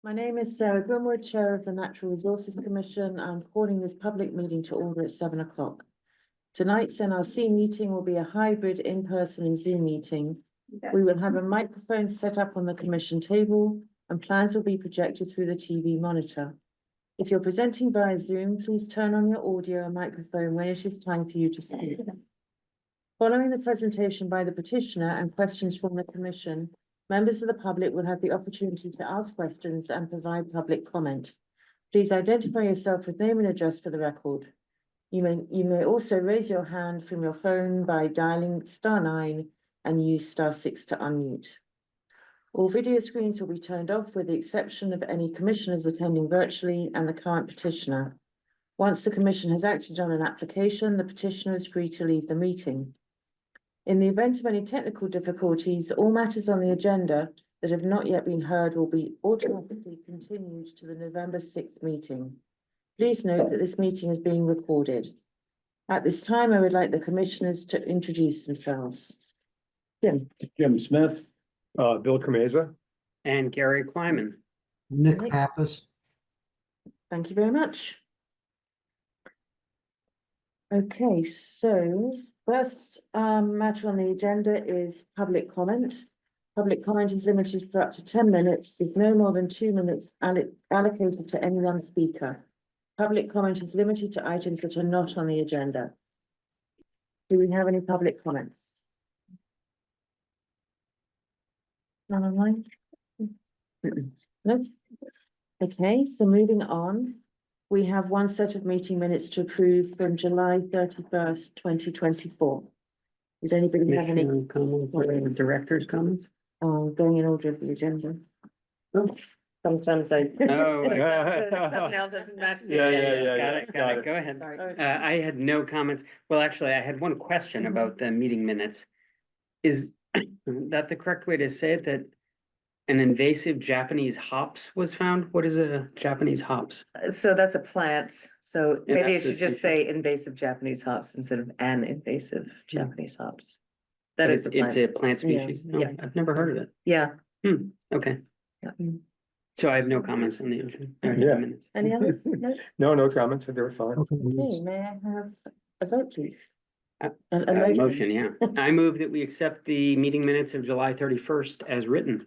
My name is Sarah Grimwood, Chair of the Natural Resources Commission. I'm calling this public meeting to order at 7 o'clock. Tonight's NRC meeting will be a hybrid in-person and Zoom meeting. We will have a microphone set up on the commission table and plans will be projected through the TV monitor. If you're presenting via Zoom, please turn on your audio and microphone when it is time for you to speak. Following the presentation by the petitioner and questions from the commission, members of the public will have the opportunity to ask questions and provide public comment. Please identify yourself with name and address for the record. You may also raise your hand from your phone by dialing *9 and use *6 to unmute. All video screens will be turned off with the exception of any commissioners attending virtually and the current petitioner. Once the commission has acted on an application, the petitioner is free to leave the meeting. In the event of any technical difficulties, all matters on the agenda that have not yet been heard will be automatically continued to the November 6th meeting. Please note that this meeting is being recorded. At this time, I would like the commissioners to introduce themselves. Jim Smith. Bill Cremeza. And Gary Kleiman. Nick Nick. Pappas. Thank you very much. Okay, so first matter on the agenda is public comment. Public comment is limited for up to 10 minutes, with no more than 2 minutes allocated to any one speaker. Public comment is limited to items that are not on the agenda. Do we have any public comments? None online? No? Okay, so moving on. We have one set of meeting minutes to approve from July 31st, 2024. Does anybody have any? Commissioner comments or director's comments? Going in order of the agenda. Sometimes I. Oh, Something else doesn't match. the Yeah, agenda. got it. Go ahead. Sorry. I had no comments. Well, actually, I had one question about the meeting minutes. Is that the correct way to say it, that an invasive Japanese hops was found? What is a Japanese hops? So that's a plant, so Yeah, maybe I that's should the just say invasive Japanese hops instead of an invasive Japanese hops. That is the It's a plant, plant species. Oh, yeah. I've never heard of it. yeah. Okay. Yeah. So I have no comments on the Yeah. minutes. Any others? No? No comments, they were fine. Okay, may I have a vote, please? Uh, A Motion, yeah. I move that we accept the meeting minutes of July 31st as written.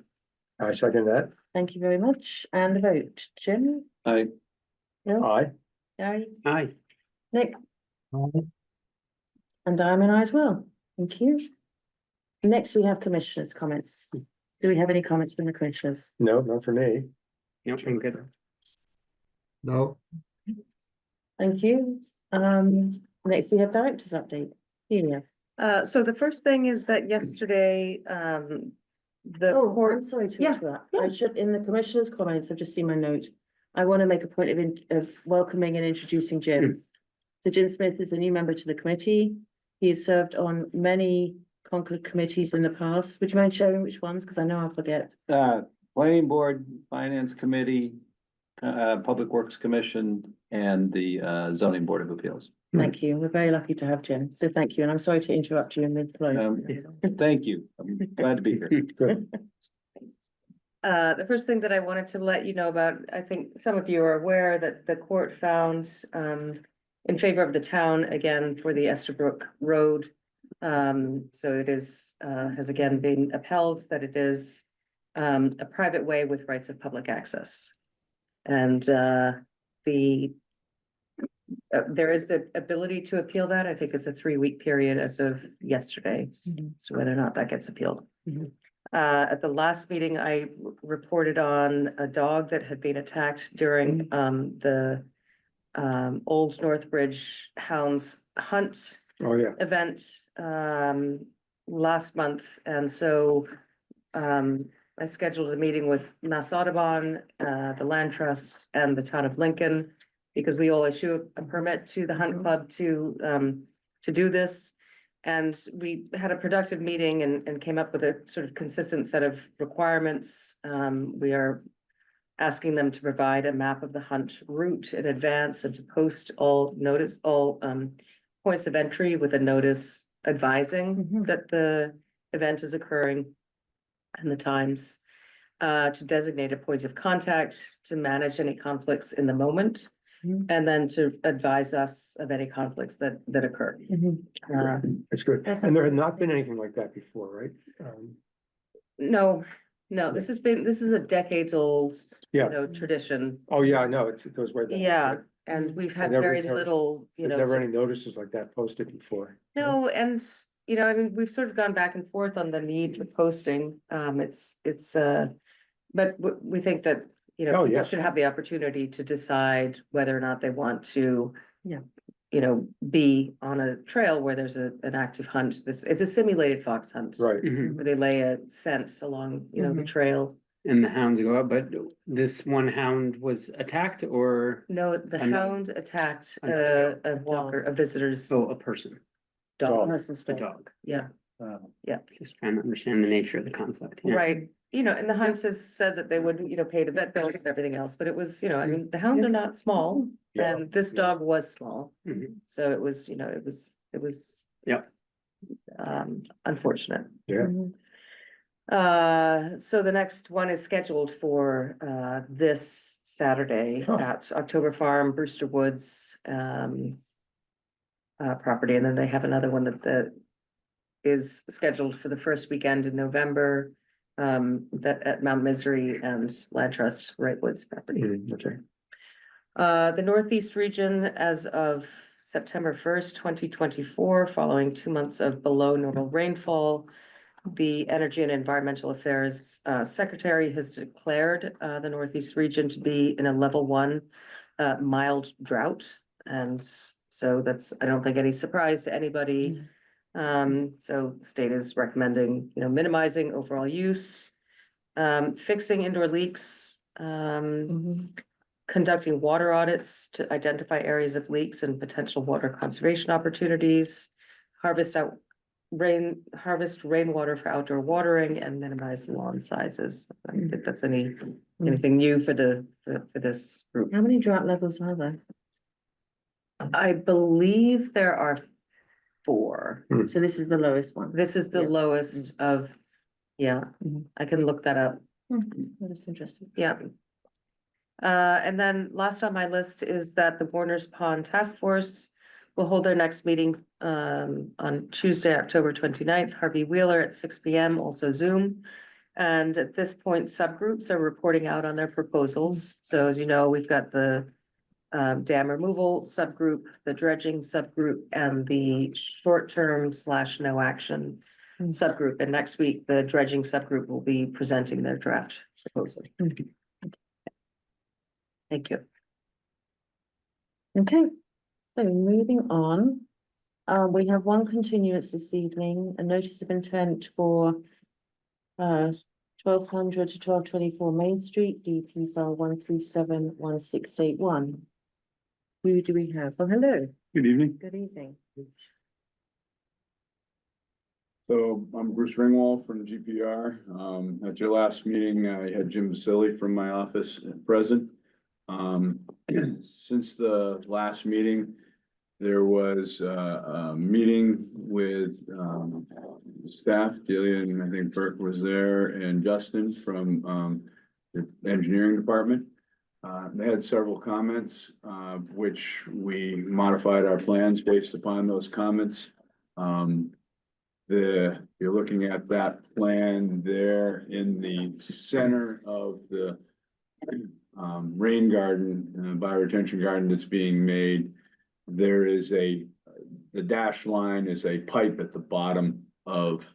I second that. Thank you very much. And the vote, Jim? Aye. Bill? Aye. Gary? Aye. Nick? And I'm an aye as well. Thank you. Next, we have commissioners' comments. Do we have any comments from the commissioners? No, not for me. Yep, I'm good. No, Thank you. Next we have director's update. Celia. So the first thing is that yesterday, the Oh, I'm court, sorry to Yeah, interrupt. I should, in the commissioner's comments, I've just seen my note. I want to make a point of welcoming and introducing Jim. So Jim Smith is a new member to the committee. He has served on many Concord committees in the past. Would you mind sharing which ones? Because I know I'll forget. Planning Board, Finance Committee, Public Works Commission, and the Zoning Board of Appeals. Thank you. We're very lucky to have Jim. So thank you. And I'm sorry to interrupt you in mid-flow. Thank you. I'm glad to be here. Good. the first thing that I wanted to let you know about, I think some of you are aware that the court found, in favor of the town again for the Estabrook Road. So it is, has again been upheld that it is, a private way with rights of public access. And, there is the ability to appeal that. I think it's a 3-week period as of yesterday. So whether or not that gets appealed. Mhm. At the last meeting, I reported on a dog that had been attacked during the Old Northbridge Hounds Hunt Oh, yeah. event last month. And so I scheduled a meeting with Mass Audubon, the Land Trust, and the town of Lincoln, because we all issue a permit to the Hunt Club to do this. And we had a productive meeting and came up with a sort of consistent set of requirements. We are asking them to provide a map of the hunt route in advance and to post all points of entry with a notice advising Mhm. that the event is occurring and the times. to designate a point of contact, to manage any conflicts in the moment. Mhm. And then to advise us of any conflicts that occur. It's good. That's And there had not been anything like that before, right? No, this is a decades old, Yeah. tradition. Oh, yeah, I know, it goes way back. Yeah, and we've had never very heard- little, There's never any notices like that posted before. No, and I mean, we've sort of gone back and forth on the need for posting. But we think that, Oh, people yeah. should have the opportunity to decide whether or not they want to. Yeah. Be on a trail where there's an active hunt. It's a simulated fox hunt. Right, Mhm. Where they lay a scent along, the Mhm. trail. And the hounds go up, but this one hound was attacked or, No, the I know. hound attacked A a walker, a visitor's oh, a person, dog. Person's a dog. dog? Yeah, Just trying to understand the nature of the conflict. Yeah. right. And the hunt has said that they would, pay the vet bills and everything else, but it was, I mean, the hounds are not small. Yeah. And this dog was small, Mhm. so it was, it was. Yep. Unfortunate. yeah. So the next one is scheduled for this Saturday Huh. at October Farm, Brewster Woods. Property, and then they have another one that is scheduled for the first weekend in November. That at Mount Misery and Land Trust Right Woods property. Okay. The Northeast region as of September 1st, 2024, following 2 months of below normal rainfall. The Energy and Environmental Affairs Secretary has declared the Northeast region to be in a level 1 mild drought. And so that's, I don't think, any surprise to anybody. So the state is recommending, minimizing overall use, fixing indoor leaks, conducting water audits to identify areas of leaks and potential water conservation opportunities, harvest rainwater for outdoor watering, and minimize lawn sizes. I don't think that's anything new for this group. How many drought levels are there? I believe there are 4. So this is the lowest one. This is the Yeah. lowest of, yeah, Mhm. I can look that up. That is interesting. Yeah. And then last on my list is that the Warner's Pond Task Force will hold their next meeting on Tuesday, October 29th, Harvey Wheeler at 6 p.m., also Zoom. And at this point, subgroups are reporting out on their proposals. So as you know, we've got the dam removal subgroup, the dredging subgroup, and the short-term / no action subgroup. And next week, the dredging subgroup will be presenting their draft proposal. Thank you. Okay, so moving on. We have one continuance this evening, a notice of intent for 1200 to 1224 Main Street, DP file 1371681. Who do we have? Oh, hello, Good evening. good evening. So I'm Bruce Ringwald from GPR. At your last meeting, I had Jim Vasili from my office present. Since the last meeting, there was a meeting with staff, Delia, and I think Burke was there, and Justin from the engineering department. They had several comments, which we modified our plans based upon those comments. You're looking at that plan there in the center of the rain garden, bioretention garden that's being made. There is the dashed line is a pipe at the bottom of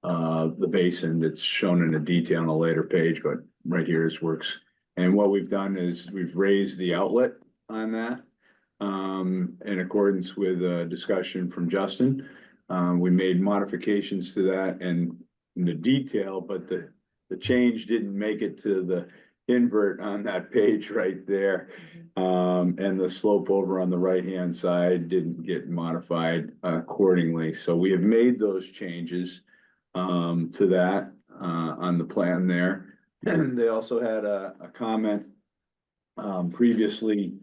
the basin that's shown in a detail on a later page, but right here is works. And what we've done is we've raised the outlet on that in accordance with a discussion from Justin. We made modifications to that and in the detail, but the change didn't make it to the invert on that page right there. And the slope over on the right-hand side didn't get modified accordingly. So we have made those changes to that on the plan there. They also had a comment previously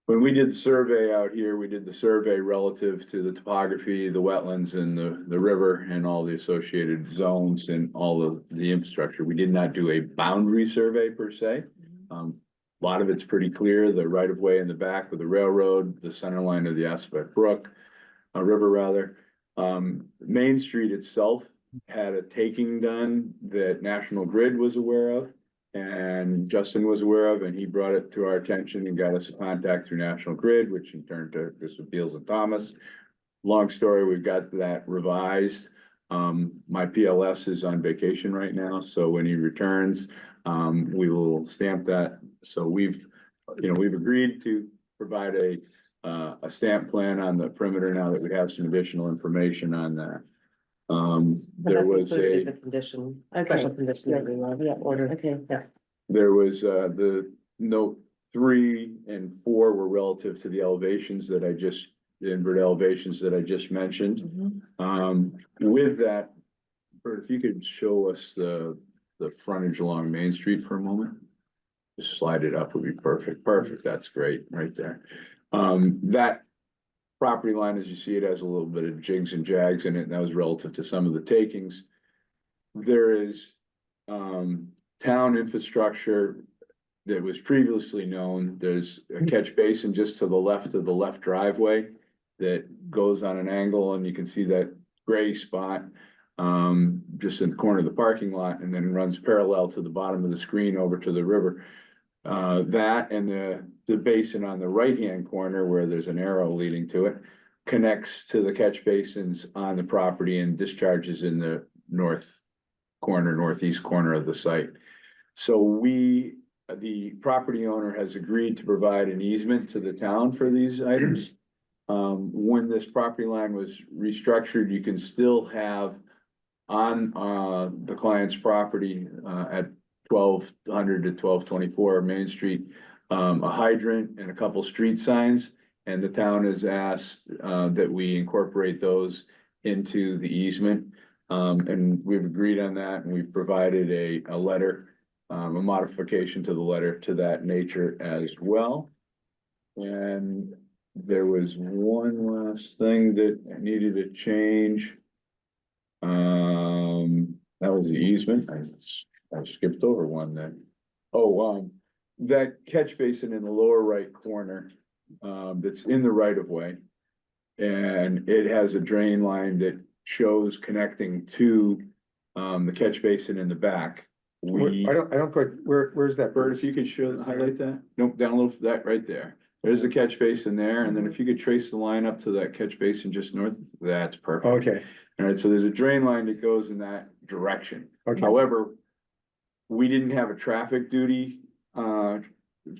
When we did the survey out here, we did the survey relative to the topography, the wetlands and the river and all the associated zones and all of the infrastructure. We did not do a boundary survey per se. A lot of it's pretty clear, the right of way in the back with the railroad, the center line of the Aspet Brook, river rather. Main Street itself had a taking done that National Grid was aware of. And Justin was aware of, and he brought it to our attention and got us a contact through National Grid, which in turn took this with Beals and Thomas. Long story, we've got that revised. My PLS is on vacation right now, so when he returns, we will stamp that. So we've agreed to provide a stamp plan on the perimeter now that we have some additional information on that. There That's was included a. as condition, Okay. special condition that we ordered. Okay. Yeah. There was, the note 3 and 4 were relative to the elevations that the invert elevations that I just mentioned. Mhm. With that, Bert, if you could show us the frontage along Main Street for a moment. Just slide it up would be perfect. Perfect, that's great, right there. That property line, as you see, it has a little bit of jigs and jags in it, and that was relative to some of the takings. There is, town infrastructure that was previously known. There's a catch basin just to the left of the left driveway that goes on an angle, and you can see that gray spot just in the corner of the parking lot, and then runs parallel to the bottom of the screen over to the river. That and the basin on the right-hand corner where there's an arrow leading to it connects to the catch basins on the property and discharges in the northeast corner of the site. So the property owner has agreed to provide an easement to the town for these items. When this property line was restructured, you can still have on, the client's property, at 1200 to 1224 Main Street, a hydrant and a couple street signs. And the town has asked, that we incorporate those into the easement. And we've agreed on that, and we've provided a letter, a modification to the letter to that nature as well. And there was one last thing that needed a change. That was the easement. I skipped over one then. Oh, that catch basin in the lower right corner, that's in the right of way. And it has a drain line that shows connecting to, the catch basin in the back. We, I don't quite, where's that? Bert, if you could highlight that, nope, down a little, that right there. There's the catch basin there, and then if you could trace the line up to that catch basin just north, that's perfect. Okay, All right, so there's a drain line that goes in that direction. okay, However, we didn't have a traffic duty,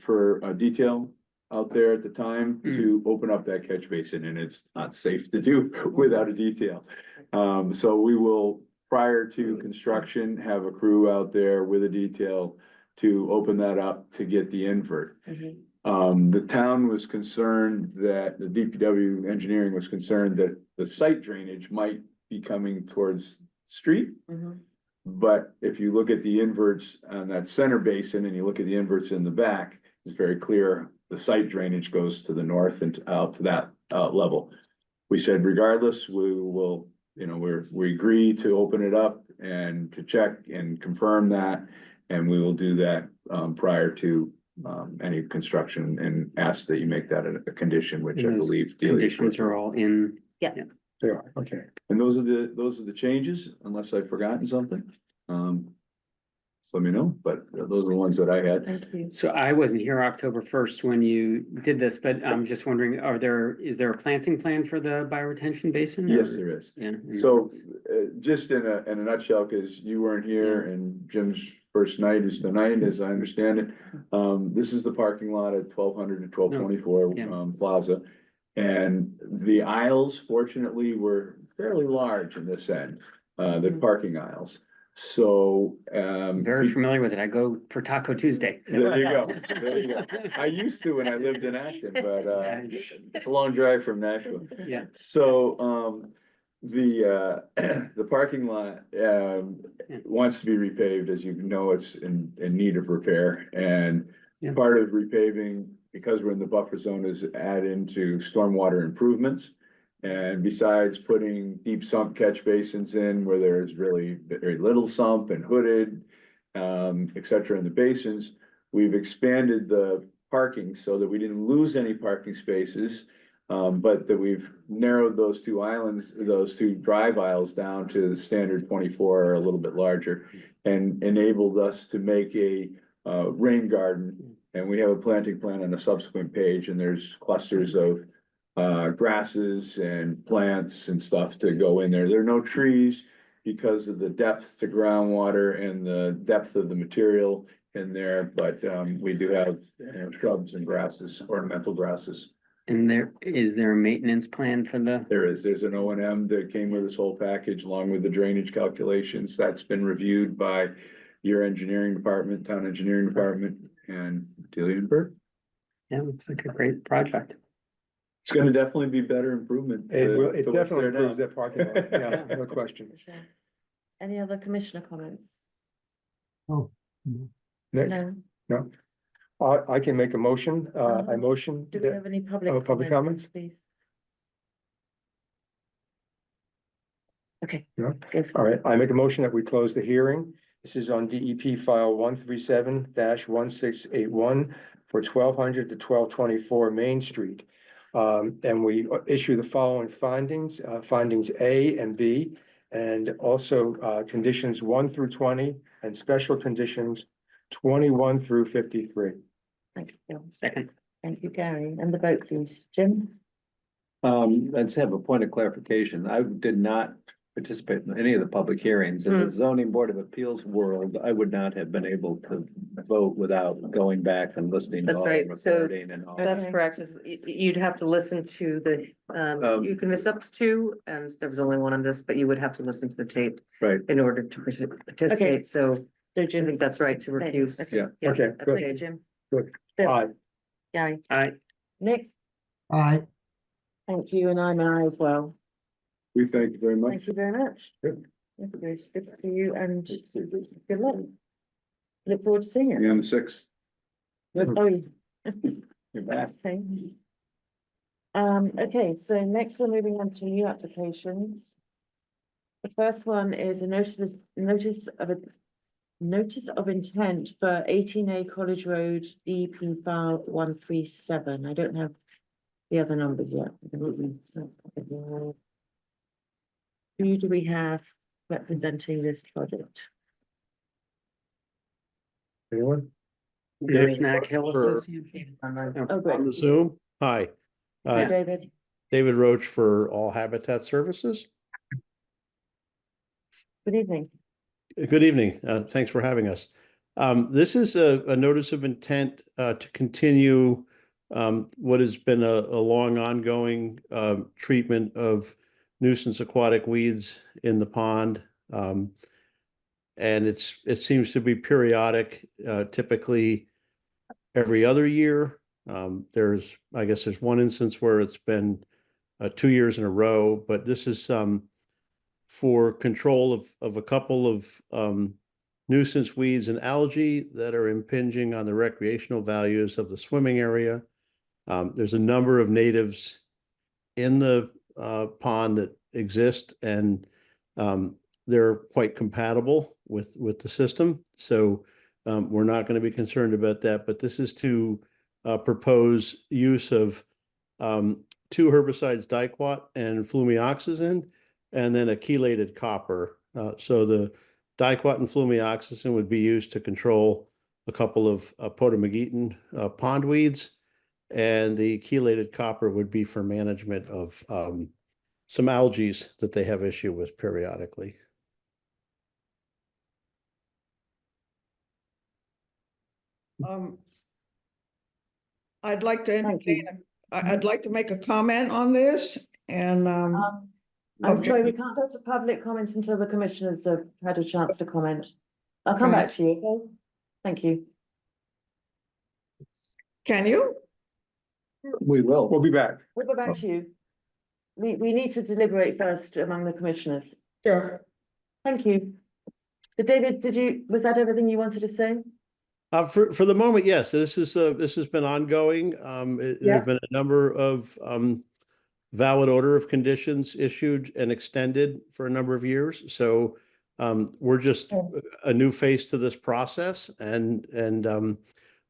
for a detail out there at the time to open up that catch basin, and it's not safe to do without a detail. So we will, prior to construction, have a crew out there with a detail to open that up to get the invert. The town was concerned that the DPW engineering was concerned that the site drainage might be coming towards the street. But if you look at the inverts on that center basin and you look at the inverts in the back, it's very clear the site drainage goes to the north and out to that level. We said regardless, we will, we agree to open it up and to check and confirm that. And we will do that prior to any construction and ask that you make that a condition, which I And those believe. Conditions are all in. they are, okay. And those are the changes, unless I've forgotten something. So let me know, but those are the ones that I had. Thank you. So I wasn't here October 1st when you did this, but I'm just wondering, is there a planting plan for the bioretention basin? Yes, or- there is. Yeah. So, just in a nutshell, because you weren't here and Jim's first night is tonight, as I understand it. This is the parking lot at 1200 to 1224 Yeah. Plaza. And the aisles fortunately were fairly large in this end, the parking aisles. So, Very familiar with it. I go for Taco Tuesday. so- there you go, there you go. I used to when I lived in Acton, but, it's a long drive from Nashville. Yeah. So, the parking lot, wants to be repaved, as you know, it's in need of repair. And Yeah. Part of repaving, because we're in the buffer zone, is add into stormwater improvements. And besides putting deep sump catch basins in where there's really very little sump and hooded, et cetera, in the basins, we've expanded the parking so that we didn't lose any parking spaces. But that we've narrowed those two islands, those two drive aisles down to the standard 24 or a little bit larger. And enabled us to make a rain garden. And we have a planting plan on a subsequent page, and there's clusters of grasses and plants and stuff to go in there. There are no trees because of the depth to groundwater and the depth of the material in there, but we do have, shrubs and grasses, ornamental grasses. And is there a maintenance plan for the, There's an O and M that came with this whole package along with the drainage calculations. That's been reviewed by your engineering department, town engineering department, and Delia and Bert. yeah, looks like a great project. It's gonna definitely be better improvement. It will, it to what's definitely there now. improves that parking lot, yeah, no question. Any other commissioner comments? Oh, Nick, No. I can make a motion, I motion. Do we that- have any public? Oh, public comments? Please. Okay. No? Go for All it. right, I make a motion that we close the hearing. This is on DEP file 137-1681 for 1200 to 1224 Main Street. And we issue the following findings, findings A and B, and also conditions 1 through 20 and special conditions 21 through 53. Thank you, Bill. Second, Thank you, Gary. And the vote, please. Jim? Let's have a point of clarification. I did not participate in any of the public hearings. In the zoning board of appeals world, I would not have been able to vote without going back and listening to That's all the right. So recording and all. That's Okay. correct. You'd have to listen to the, you can miss up to two, and there was only one on this, but you would have to listen to the tape. Right. In order to participate, so So I Jim. think that's right to recuse. Okay. Yeah. Okay, that's good. Thank you, okay. Jim. Good. Bill? Aye. Gary? aye, Nick? aye. Thank you, and I'm an aye as well. We thank you very much. Thank you very much. Good. Good for you and good luck. Look forward to seeing you. And the 6th. Oh, you- You're back. okay. Okay, so next we're moving on to new applications. The first one is a notice of intent for 18A College Road, DP file 137. I don't have the other numbers yet. Who do we have representing this project? Anyone? There's Snack Hill For- Association. Oh, great. On the Zoom, hi, Hi, uh, David. David Roach for All Habitat Services. Good evening. Good evening, thanks for having us. This is a notice of intent to continue what has been a long ongoing treatment of nuisance aquatic weeds in the pond. And it seems to be periodic, typically every other year. I guess there's one instance where it's been 2 years in a row, but this is for control of a couple of nuisance weeds and algae that are impinging on the recreational values of the swimming area. There's a number of natives in the pond that exist, and they're quite compatible with the system. So we're not going to be concerned about that, but this is to propose use of 2 herbicides, diquat and flumioxazin, and then a chelated copper. So the diquat and flumioxazin would be used to control a couple of potamogeton pond weeds, and the chelated copper would be for management of some algae that they have issue with periodically. I'd like to Thank you. entertain, I'd like to make a comment on this and, I'm Okay. sorry, we can't go to public comment until the commissioners have had a chance to comment. I'll come Okay. back to you, okay? Thank you. can you? We will. We'll be back. We'll go back to you. We need to deliberate first among the commissioners. Sure. Thank you. So David, was that everything you wanted to say? For the moment, yes, this has been ongoing. Yeah. There's been a number of, valid order of conditions issued and extended for a number of years. So, we're just a new face to this process and,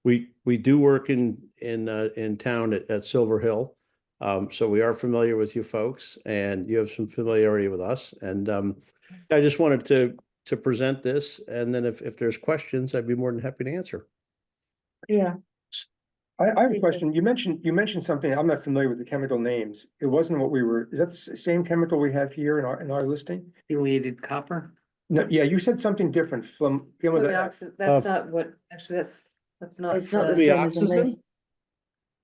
we do work in town at Silver Hill. So we are familiar with you folks and you have some familiarity with us. And, I just wanted to present this, and then if there's questions, I'd be more than happy to answer. Yeah, I have a question. You mentioned something. I'm not familiar with the chemical names. It wasn't what we were, is that the same chemical we have here in our listing? Affiliated copper? No, yeah, you said something different from. That's not what, actually, that's not. it's not the same as Flumioxazin? amazing.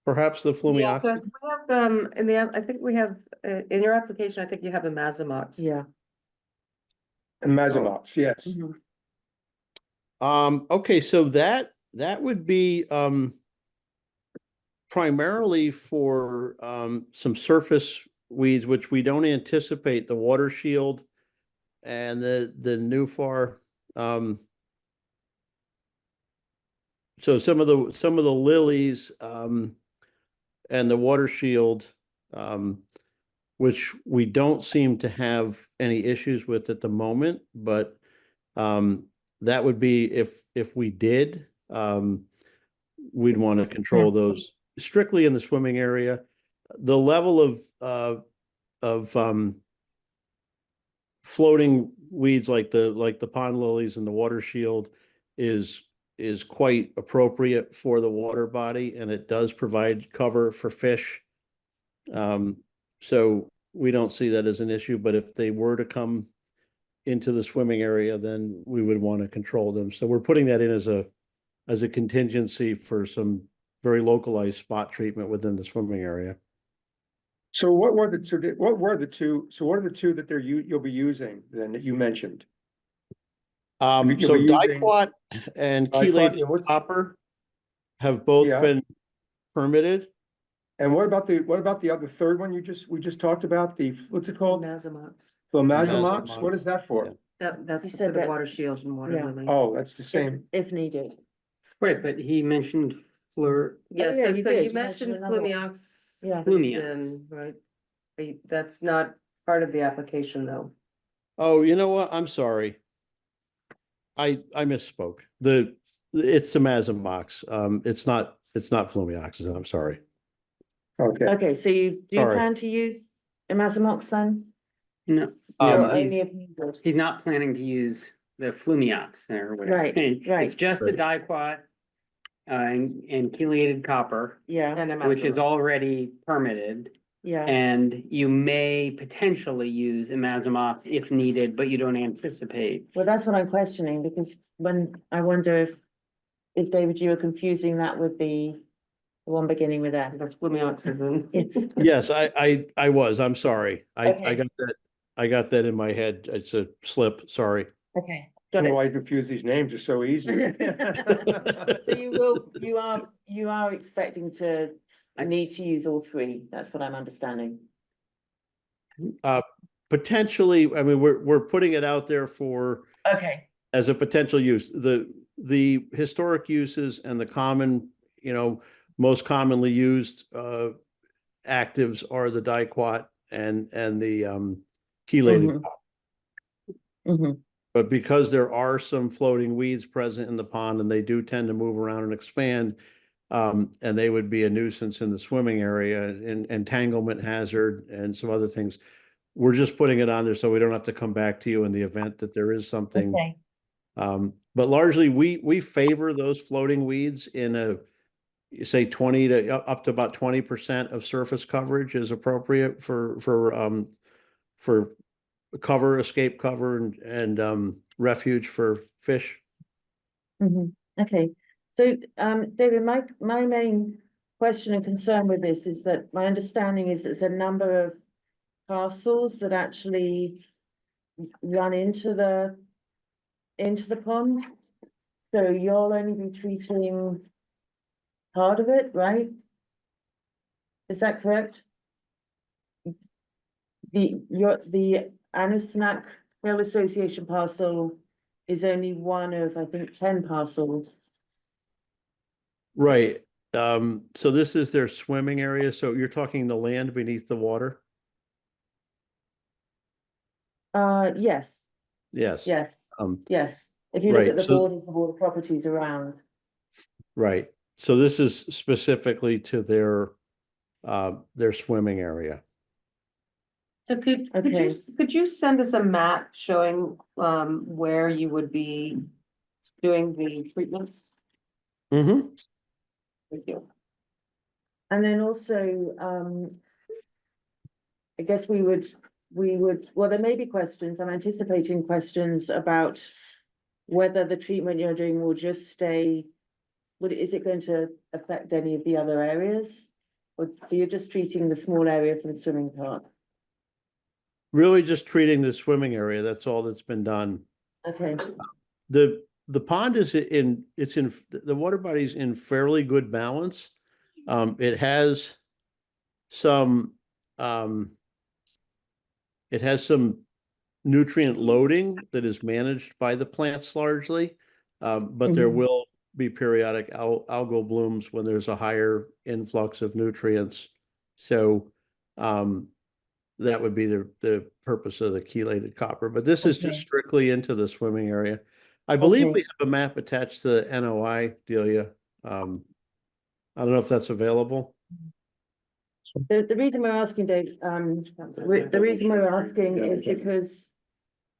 Perhaps the Yeah, flumioxazin? but we have, in the, I think we have, in your application, I think you have a Mazamox. Yeah. And Mazamox, yes. Mhm. Okay, so that would be primarily for some surface weeds, which we don't anticipate, the water shield and the Nufar. So some of the lilies and the water shield, which we don't seem to have any issues with at the moment, but that would be if we did, we'd want to control those strictly in the swimming area. The level of floating weeds like the pond lilies and the water shield is quite appropriate for the water body, and it does provide cover for fish. So we don't see that as an issue, but if they were to come into the swimming area, then we would want to control them. So we're putting that in as a contingency for some very localized spot treatment within the swimming area. So what are the two that you'll be using then that you mentioned? So You'll be using- dicot and Dicot, chelated and what's- copper have both Yeah. been permitted. And what about the other third one we just talked about, what's it called? Mazamox. Flomazomox, what is that for? That's You for said the that- water shields and water Yeah. lily. Oh, that's the same. If needed. Right, but he mentioned Yeah, yeah, so, you so did. you You mentioned mentioned another one. Flumiox. Yeah. Flumiox. Right? That's not part of the application, though. Oh, you know what? I'm sorry. I misspoke. It's the Mazamox. It's not flumioxazin. I'm sorry. Okay, Okay, so do you Sorry. plan to use imazamox then? no, Or no, only he's, if needed? he's not planning to use the Flumiox or whatever. Right, It's right. just the dicot and chelated copper, Yeah, And which is Mazamox. already permitted. yeah. And you may potentially use imazamox if needed, but you don't anticipate. Well, that's what I'm questioning, because when, I wonder if David, you were confusing that with the one beginning with F. That's Flumioxazin. Yes. Yes, I was. I'm sorry. I Okay. got that in my head. It's a slip. Sorry. Okay, I got don't know it. why you confuse these names, they're so easy. So you are expecting to need to use all three, that's what I'm understanding. Potentially, I mean, we're putting it out there Okay. as a potential use. The historic uses and the common, most commonly used actives are the dicot and the chelated Mhm. copper. Mm-hmm. But because there are some floating weeds present in the pond and they do tend to move around and expand, and they would be a nuisance in the swimming area and entanglement hazard and some other things. We're just putting it on there so we don't have to come back to you in the event that there is something. Okay, But largely we favor those floating weeds in say 20 to up to about 20% of surface coverage is appropriate for cover, escape cover and refuge for fish. okay. So, David, my main question and concern with this is that my understanding is there's a number of parcels that actually run into the pond. So you'll only be treating part of it, right? Is that correct? The Anusnak Rail Association parcel is only one of, I think, 10 parcels Right. So this is their swimming area. So you're talking the land beneath the water? Yes, Yes. yes, Um, yes. If you look right, at the so- borders of all the properties around. right. So this is specifically to their swimming area. So could Okay. could you send us a map showing where you would be doing the treatments? Mm-hmm. Thank you. And then also, I guess we would, well, there may be questions, I'm anticipating questions about whether the treatment you're doing will just stay, is it going to affect any of the other areas? Or, so you're just treating the small area for the swimming park? Really just treating the swimming area. That's all that's been done. Okay, The pond is the water body's in fairly good balance. It has some nutrient loading that is managed by the plants largely. But there Mhm. will be periodic algal blooms when there's a higher influx of nutrients. So that would be the purpose of the chelated copper, but this is just Okay. strictly into the swimming area. I believe Okay. we have a map attached to the NOI, Delia. I don't know if that's available. the reason we're asking, Dave, the reason we're asking is because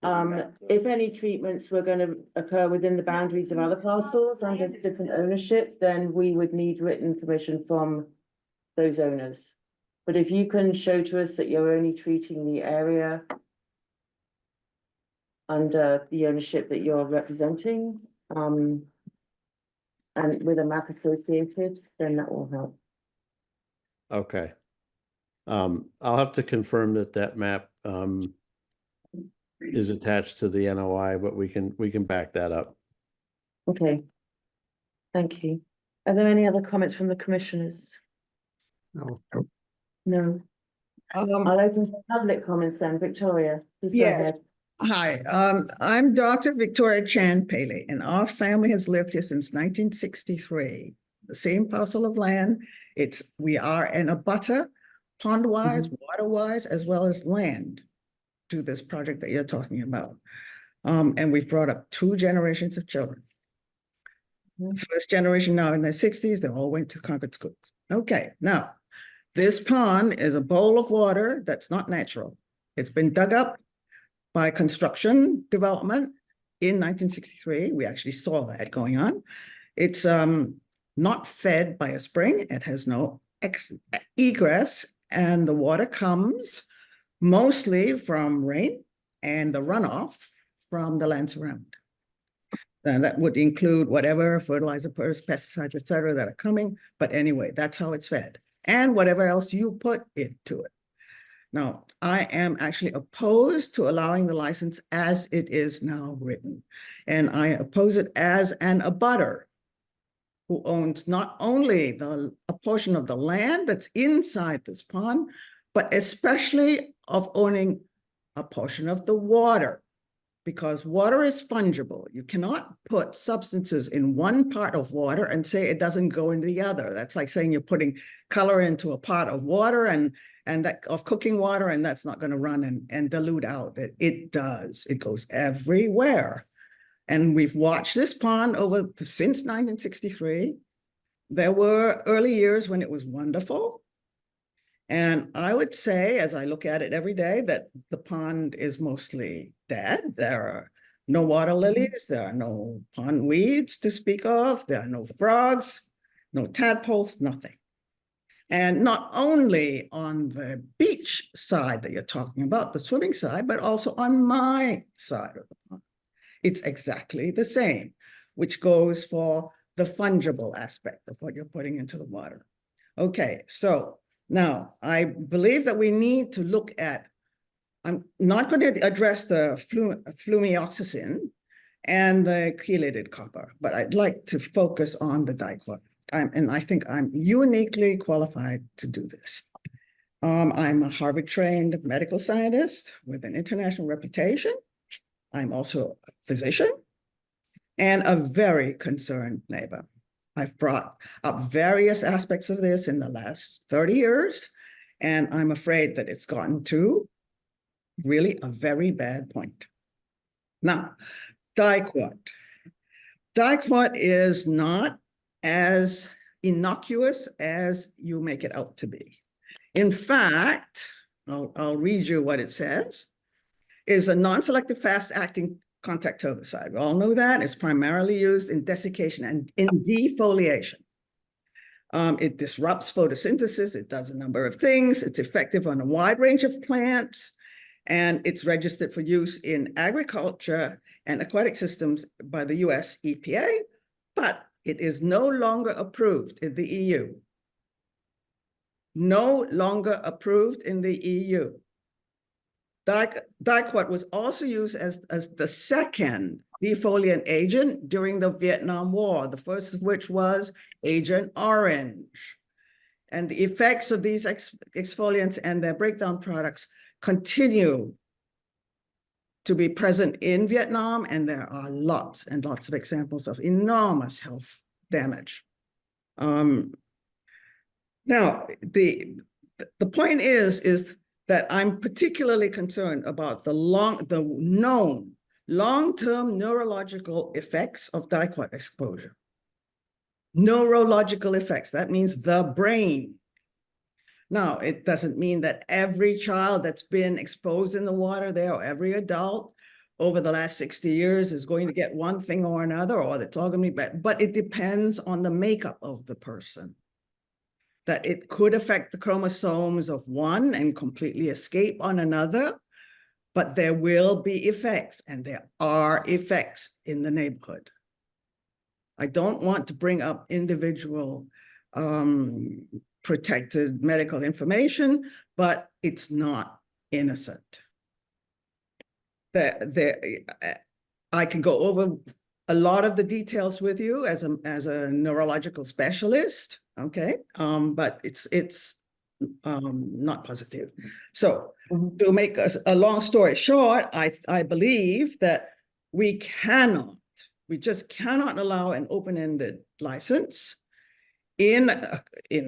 if any treatments were gonna occur within the boundaries of other parcels under different ownership, then we would need written permission from those owners. But if you can show to us that you're only treating the area under the ownership that you're representing, and with a map associated, then that will help. Okay. I'll have to confirm that map is attached to the NOI, but we can back that up. Okay. Thank you. Are there any other comments from the commissioners? No. No. Um, I'll open for public comments then. Victoria, please go Yes. ahead. Hi, I'm Dr. Victoria Chan Paley, and our family has lived here since 1963. The same parcel of land. We are an abutter, pond-wise, water-wise, as well as land to this project that you're talking about. And we've brought up 2 generations of children. Mhm. First generation now in their 60s, they all went to Concord schools. Okay, now, this pond is a bowl of water that's not natural. It's been dug up by construction development in 1963. We actually saw that going on. It's not fed by a spring. It has no egress, and the water comes mostly from rain and the runoff from the land surround. And that would include whatever fertilizer, pesticides, et cetera, that are coming. But anyway, that's how it's fed, and whatever else you put into it. Now, I am actually opposed to allowing the license as it is now written. And I oppose it as an abutter who owns not only a portion of the land that's inside this pond, but especially of owning a portion of the water. Because water is fungible. You cannot put substances in one part of water and say it doesn't go into the other. That's like saying you're putting color into a pot of water and that of cooking water, and that's not going to run and dilute out. It does. It goes everywhere. And we've watched this pond since 1963. There were early years when it was wonderful. And I would say, as I look at it every day, that the pond is mostly dead. There are no water lilies. There are no pond weeds to speak of. There are no frogs, no tadpoles, nothing. And not only on the beach side that you're talking about, the swimming side, but also on my side of the pond. It's exactly the same, which goes for the fungible aspect of what you're putting into the water. Okay, so now I believe that we need to look at, I'm not going to address the flumioxazine and the chelated copper, but I'd like to focus on the dicot. And I think I'm uniquely qualified to do this. I'm a Harvard-trained medical scientist with an international reputation. I'm also a physician and a very concerned neighbor. I've brought up various aspects of this in the last 30 years, and I'm afraid that it's gotten to really a very bad point. Now, dicot. Dicot is not as innocuous as you make it out to be. In fact, I'll read you what it says, is a non-selective fast-acting contact herbicide. We all know that. It's primarily used in desiccation and in defoliation. It disrupts photosynthesis. It does a number of things. It's effective on a wide range of plants, and it's registered for use in agriculture and aquatic systems by the US EPA, but it is no longer approved in the EU. No longer approved in the EU. Dicot was also used as the second defoliant agent during the Vietnam War, the first of which was Agent Orange. And the effects of these exfoliants and their breakdown products continue to be present in Vietnam, and there are lots and lots of examples of enormous health damage. Now, the point is that I'm particularly concerned about the known long-term neurological effects of dicot exposure. Neurological effects, that means the brain. Now, it doesn't mean that every child that's been exposed in the water there, or every adult over the last 60 years is going to get one thing or another, or that's all going to be bad, but it depends on the makeup of the person. That it could affect the chromosomes of one and completely escape on another, but there will be effects, and there are effects in the neighborhood. I don't want to bring up individual protected medical information, but it's not innocent. I can go over a lot of the details with you as a neurological specialist, okay? But it's not positive. So to make a long story short, I believe that we just cannot allow an open-ended license in a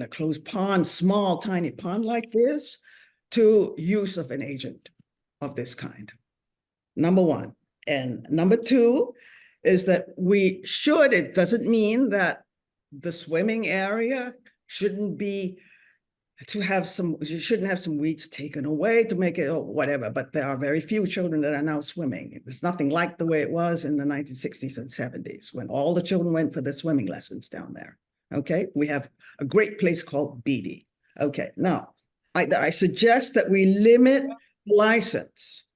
closed pond, small, tiny pond like this, to use of an agent of this kind. Number one. And number two is that it doesn't mean that the swimming area shouldn't have some weeds taken away to make it, or whatever, but there are very few children that are now swimming. It was nothing like the way it was in the 1960s and 70s when all the children went for the swimming lessons down there. Okay, we have a great place called Beatty. Okay, now I suggest that we limit license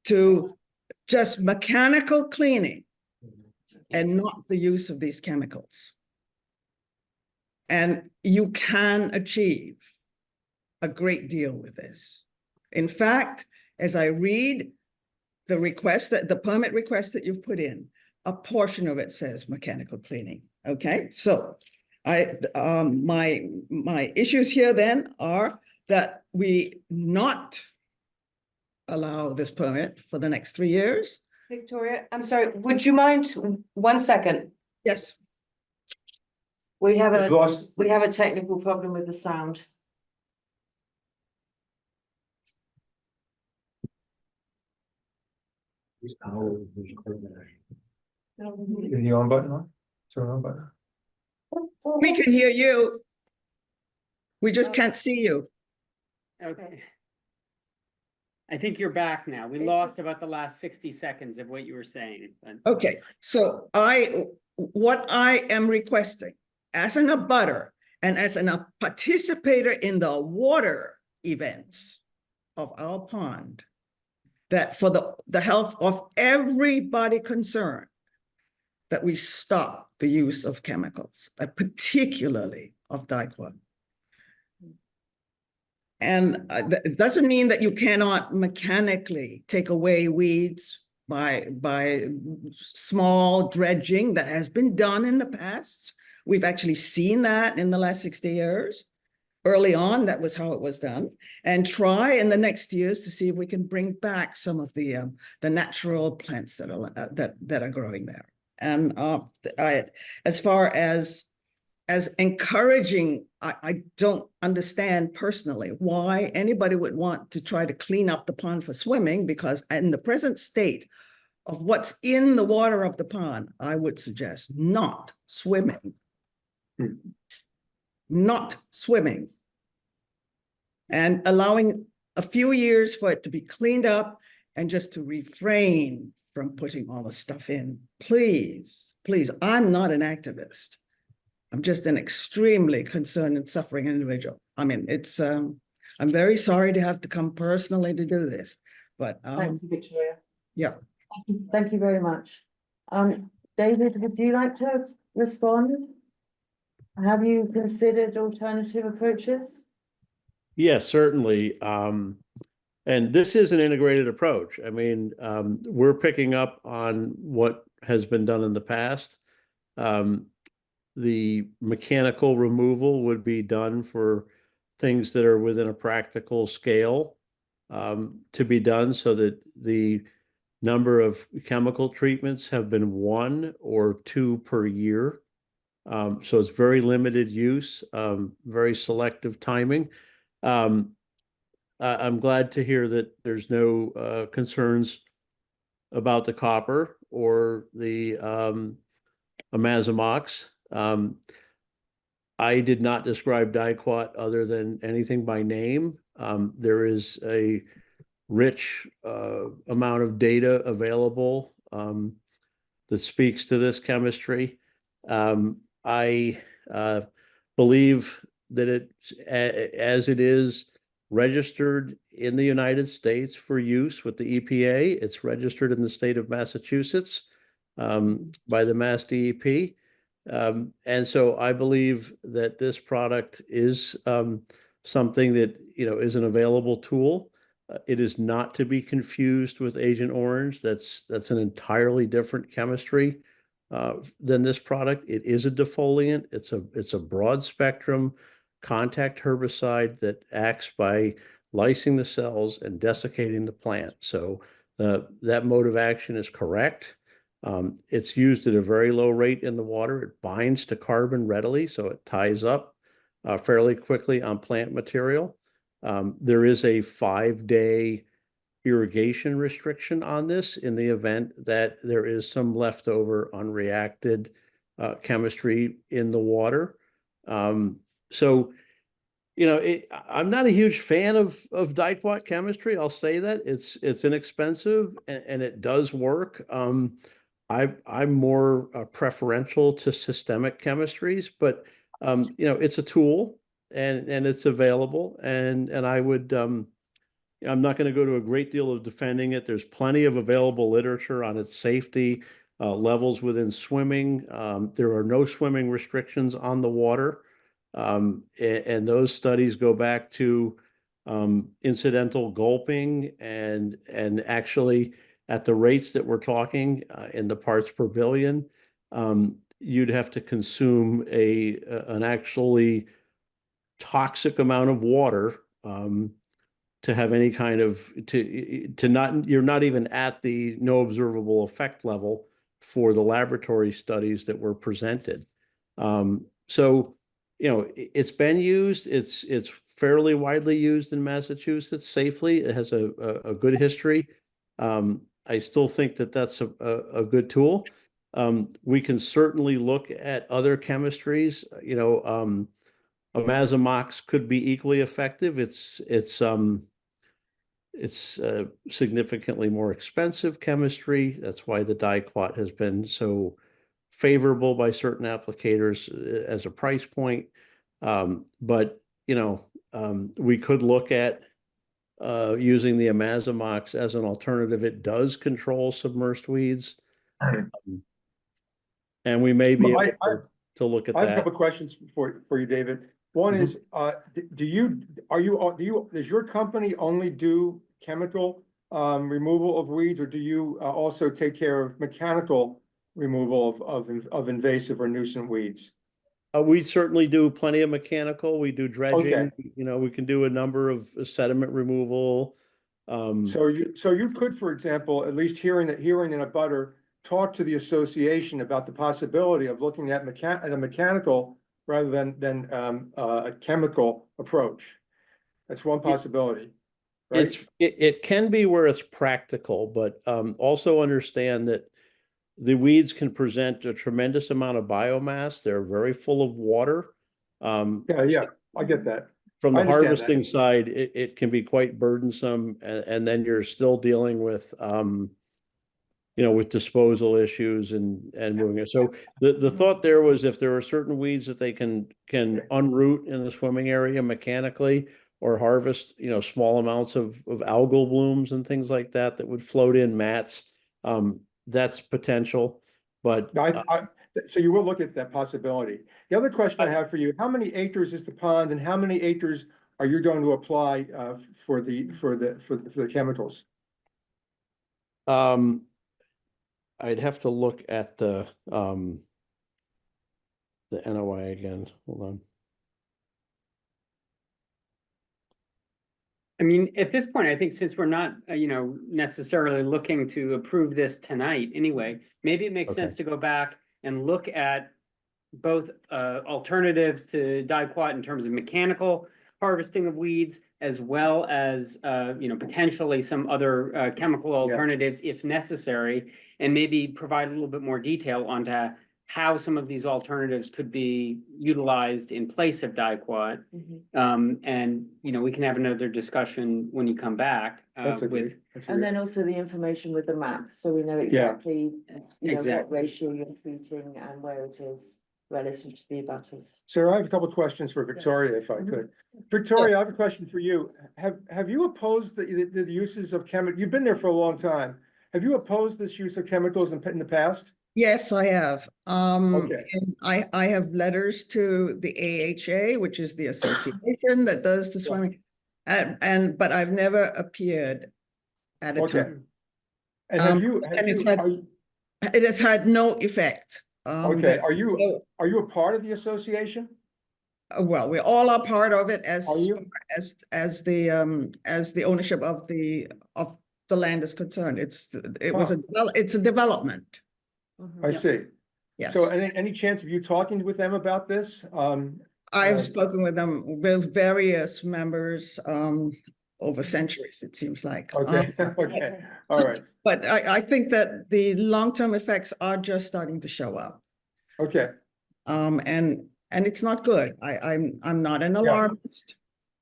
to just mechanical cleaning and not the use of these chemicals. And you can achieve a great deal with this. In fact, as I read the permit request that you've put in, a portion of it says mechanical cleaning. Okay, so my issues here then are that we not allow this permit for the next 3 years. Victoria, I'm sorry, would you mind 1 second? Yes. We have We've lost- a technical problem with the sound. Is the on button on? Turn on button? We can hear you. We just can't see you. Okay. I think you're back now. We lost about the last 60 seconds of what you were saying. but- Okay, so what I am requesting as an abutter and as a participator in the water events of our pond, that for the health of everybody concerned, that we stop the use of chemicals, particularly of dicot. And it doesn't mean that you cannot mechanically take away weeds by small dredging that has been done in the past. We've actually seen that in the last 60 years. Early on, that was how it was done. And try in the next years to see if we can bring back some of the natural plants that are growing there. And as far as as encouraging. I don't understand personally why anybody would want to try to clean up the pond for swimming, because in the present state of what's in the water of the pond, I would suggest not swimming. Not swimming. And allowing a few years for it to be cleaned up and just to refrain from putting all the stuff in. Please, please, I'm not an activist. I'm just an extremely concerned and suffering individual. I mean, it's, I'm very sorry to have to come personally to do this, but, Thank you, Victoria. yeah. Thank you very much. David, would you like to respond? Have you considered alternative approaches? Yes, certainly. And this is an integrated approach. I mean, we're picking up on what has been done in the past. The mechanical removal would be done for things that are within a practical scale to be done, so that the number of chemical treatments have been 1 or 2 per year. So it's very limited use, very selective timing. I'm glad to hear that there's no concerns about the copper or the Amazomox. I did not describe Diquat other than anything by name. There is a rich amount of data available that speaks to this chemistry. I believe that as it is registered in the United States for use with the EPA, it's registered in the state of Massachusetts by the Mass DEP. And so I believe that this product is something that, you know, is an available tool. It is not to be confused with Agent Orange. That's an entirely different chemistry than this product. It is a defoliant. It's a broad spectrum contact herbicide that acts by lysing the cells and desiccating the plant. So that mode of action is correct. It's used at a very low rate in the water. It binds to carbon readily, so it ties up fairly quickly on plant material. There is a 5-day irrigation restriction on this in the event that there is some leftover unreacted chemistry in the water. So, you know, I'm not a huge fan of Diquat chemistry. I'll say that it's inexpensive and it does work. I'm more preferential to systemic chemistries, but you know, it's a tool and it's available, and I would I'm not going to go to a great deal of defending it. There's plenty of available literature on its safety levels within swimming. There are no swimming restrictions on the water. And those studies go back to incidental gulping and actually at the rates that we're talking in the parts per billion, you'd have to consume an actually toxic amount of water to have any kind of you're not even at the no observable effect level for the laboratory studies that were presented. So, you know, it's been used. It's fairly widely used in Massachusetts safely. It has a good history. I still think that that's a good tool. We can certainly look at other chemistries. You know, Amazomox could be equally effective. It's significantly more expensive chemistry. That's why the Diquat has been so favorable by certain applicators as a price point. But, you know, we could look at using the Amazomox as an alternative. It does control submersed weeds. And we may be able to look at I have a that. couple of questions for you, David. One is, does your company only do chemical removal of weeds, or do you also take care of mechanical removal of invasive or nuisance weeds? We certainly do plenty of mechanical. We do dredging. Okay. You know, we can do a number of sediment removal. So you could, for example, at least hearing in a butter, talk to the association about the possibility of looking at a mechanical rather than a chemical approach. That's one possibility. Right? It can be where it's practical, but also understand that the weeds can present a tremendous amount of biomass. They're very full of water. Yeah, I get that. From I the understand that. harvesting side, it can be quite burdensome, and then you're still dealing with with disposal issues and moving it. So the thought there was if there are certain weeds that they can unroot in the swimming area mechanically, or harvest, small amounts of algal blooms and things like that that would float in mats. That's potential, but So you will look at that possibility. The other question I have for you, how many acres is the pond and how many acres are you going to apply for the chemicals? I'd have to look at the NOI again. Hold on. I mean, at this point, I think since we're not, necessarily looking to approve this tonight anyway, maybe it makes Okay. sense to go back and look at both alternatives to dicot in terms of mechanical harvesting of weeds, as well as, potentially some other chemical alternatives if necessary, and maybe provide a little bit more detail onto how some of these alternatives could be utilized in place of dicot. And, we can have another discussion when you come back That's a with. good. And then also the information with the map, so we know exactly, what Exactly. ratio you're treating and where it is relative to the abutters. Sarah, I have a couple of questions for Victoria, if I could. Victoria, I have a question for you. Have you opposed the uses of you've been there for a long time. Have you opposed this use of chemicals in the past? Yes, I have. Okay. And I have letters to the AHA, which is the association that does the swimming. But I've never appeared at a Okay. time. And It has had no effect. okay, are you a part of the association? Well, we all are part of it as Are you? as the ownership of the land is concerned. It's a development. I see. Yes. So any chance of you talking with them about this? I've spoken with them, with various members, over centuries, it seems like. Okay, okay, all right, But I think that the long-term effects are just starting to show up. okay. And it's not good. I'm not an alarmist.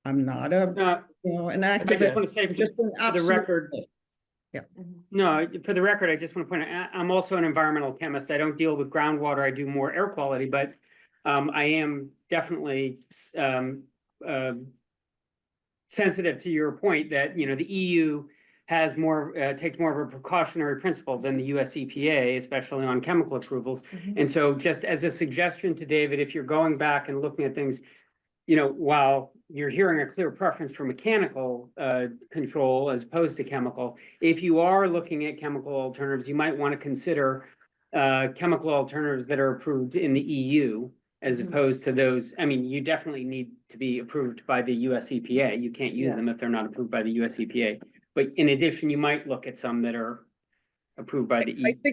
I'm not an I just activist. want to say I'm just an for the absolute- record. Yeah. No, for the record, I just want to point out, I'm also an environmental chemist. I don't deal with groundwater. I do more air quality, but I am definitely sensitive to your point that, the EU has takes more of a precautionary principle than the US EPA, especially on chemical approvals. And so just as a suggestion to David, if you're going back and looking at things, while you're hearing a clear preference for mechanical control as opposed to chemical, if you are looking at chemical alternatives, you might want to consider chemical alternatives that are approved in the EU as opposed to those. I mean, you definitely need to be approved by the US EPA. You can't use them if they're not approved by the US EPA. But in addition, you might look at some that are approved by the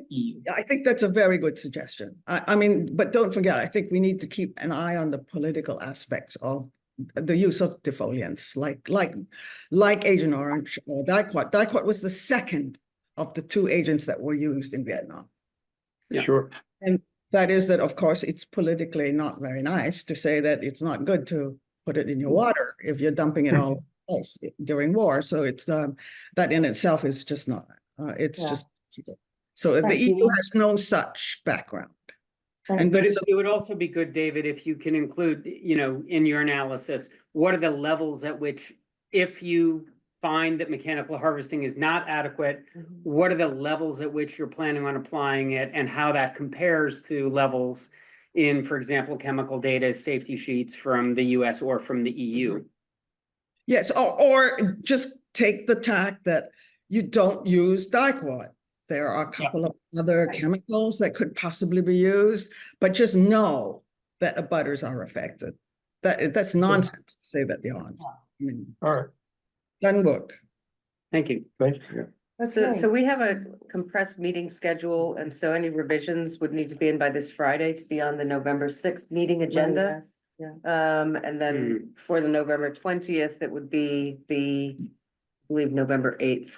EU. I think that's a very good suggestion. I mean, but don't forget, I think we need to keep an eye on the political aspects of the use of defoliants, like Agent Orange or dicot. Dicot was the second of the two agents that were used in Vietnam. Yeah. Sure. And that is that, of course, it's politically not very nice to say that it's not good to put it in your water if you're dumping it all else during war. So it's that in itself is just not. It's just so the EU has no such background. And But it would also be good, David, if you can include, in your analysis, what are the levels at which, if you find that mechanical harvesting is not adequate, what are the levels at which you're planning on applying it and how that compares to levels in, for example, chemical data safety sheets from the US or from the EU? Yes, or just take the tack that you don't use dicot. There are a couple of other chemicals that could possibly be used, but just know that abutters are affected. That's nonsense to say that they aren't. I mean, All right, doesn't work. Thank you. thank you. So we have a compressed meeting schedule, and so any revisions would need to be in by this Friday to be on the November sixth meeting agenda. Yeah. And then for the November 20th, it would be I believe, November 8th.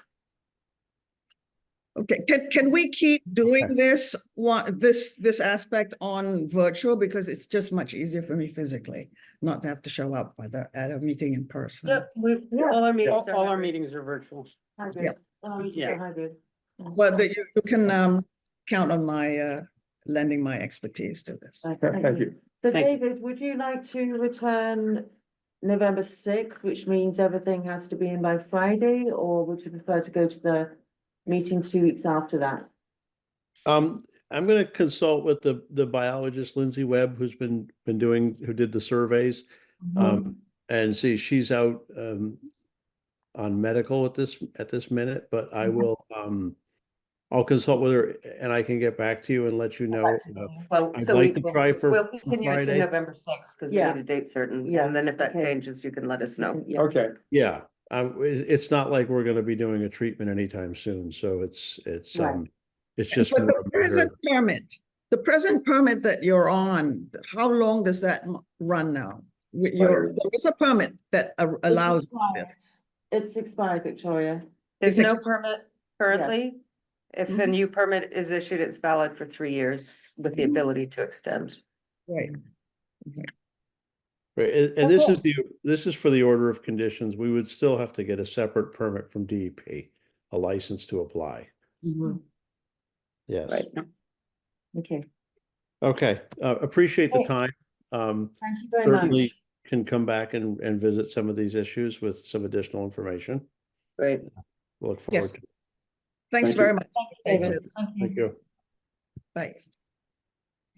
Okay, can we keep doing this this aspect on virtual, because it's just much easier for me physically, not to have to show up at a meeting in person. All our meetings All our hybrid. meetings are virtual. Hybrid. Yeah. All our meetings are hybrid. But you can count on my lending my expertise to this. Right, Thank you. So Thank you. David, would you like to return November sixth, which means everything has to be in by Friday, or would you prefer to go to the meeting 2 weeks after that? I'm gonna consult with the biologist Lindsay Webb, who did the surveys. And see, she's out on medical at this minute, but I will I'll consult with her and I can get back to you and let you know. Well, I'd so like to try for we'll continue it to Friday. November 6th because we Yeah. need a date certain. Yeah, And then if that okay. changes, you can let us know. Yeah. Okay, Yeah, it's not like we're gonna be doing a treatment anytime soon, so it's Right. it's just But more the a matter present of- permit, the present permit that you're on, how long does that run now? There is a permit that allows this. It's expired, Victoria. There's It's no permit currently. If a Mhm. new permit is issued, it's valid for 3 years with the ability to extend. Right. Right, and this is for the order of conditions. We would still have to get a separate permit from DEP, a license to apply. Yes. Right. Okay, Okay, appreciate the Great. time. thank you very much. Certainly can come back and visit some of these issues with some additional information. Right. Look Yes. forward to. Thanks Thank you. very much. David. Patience. Thank you. Bye.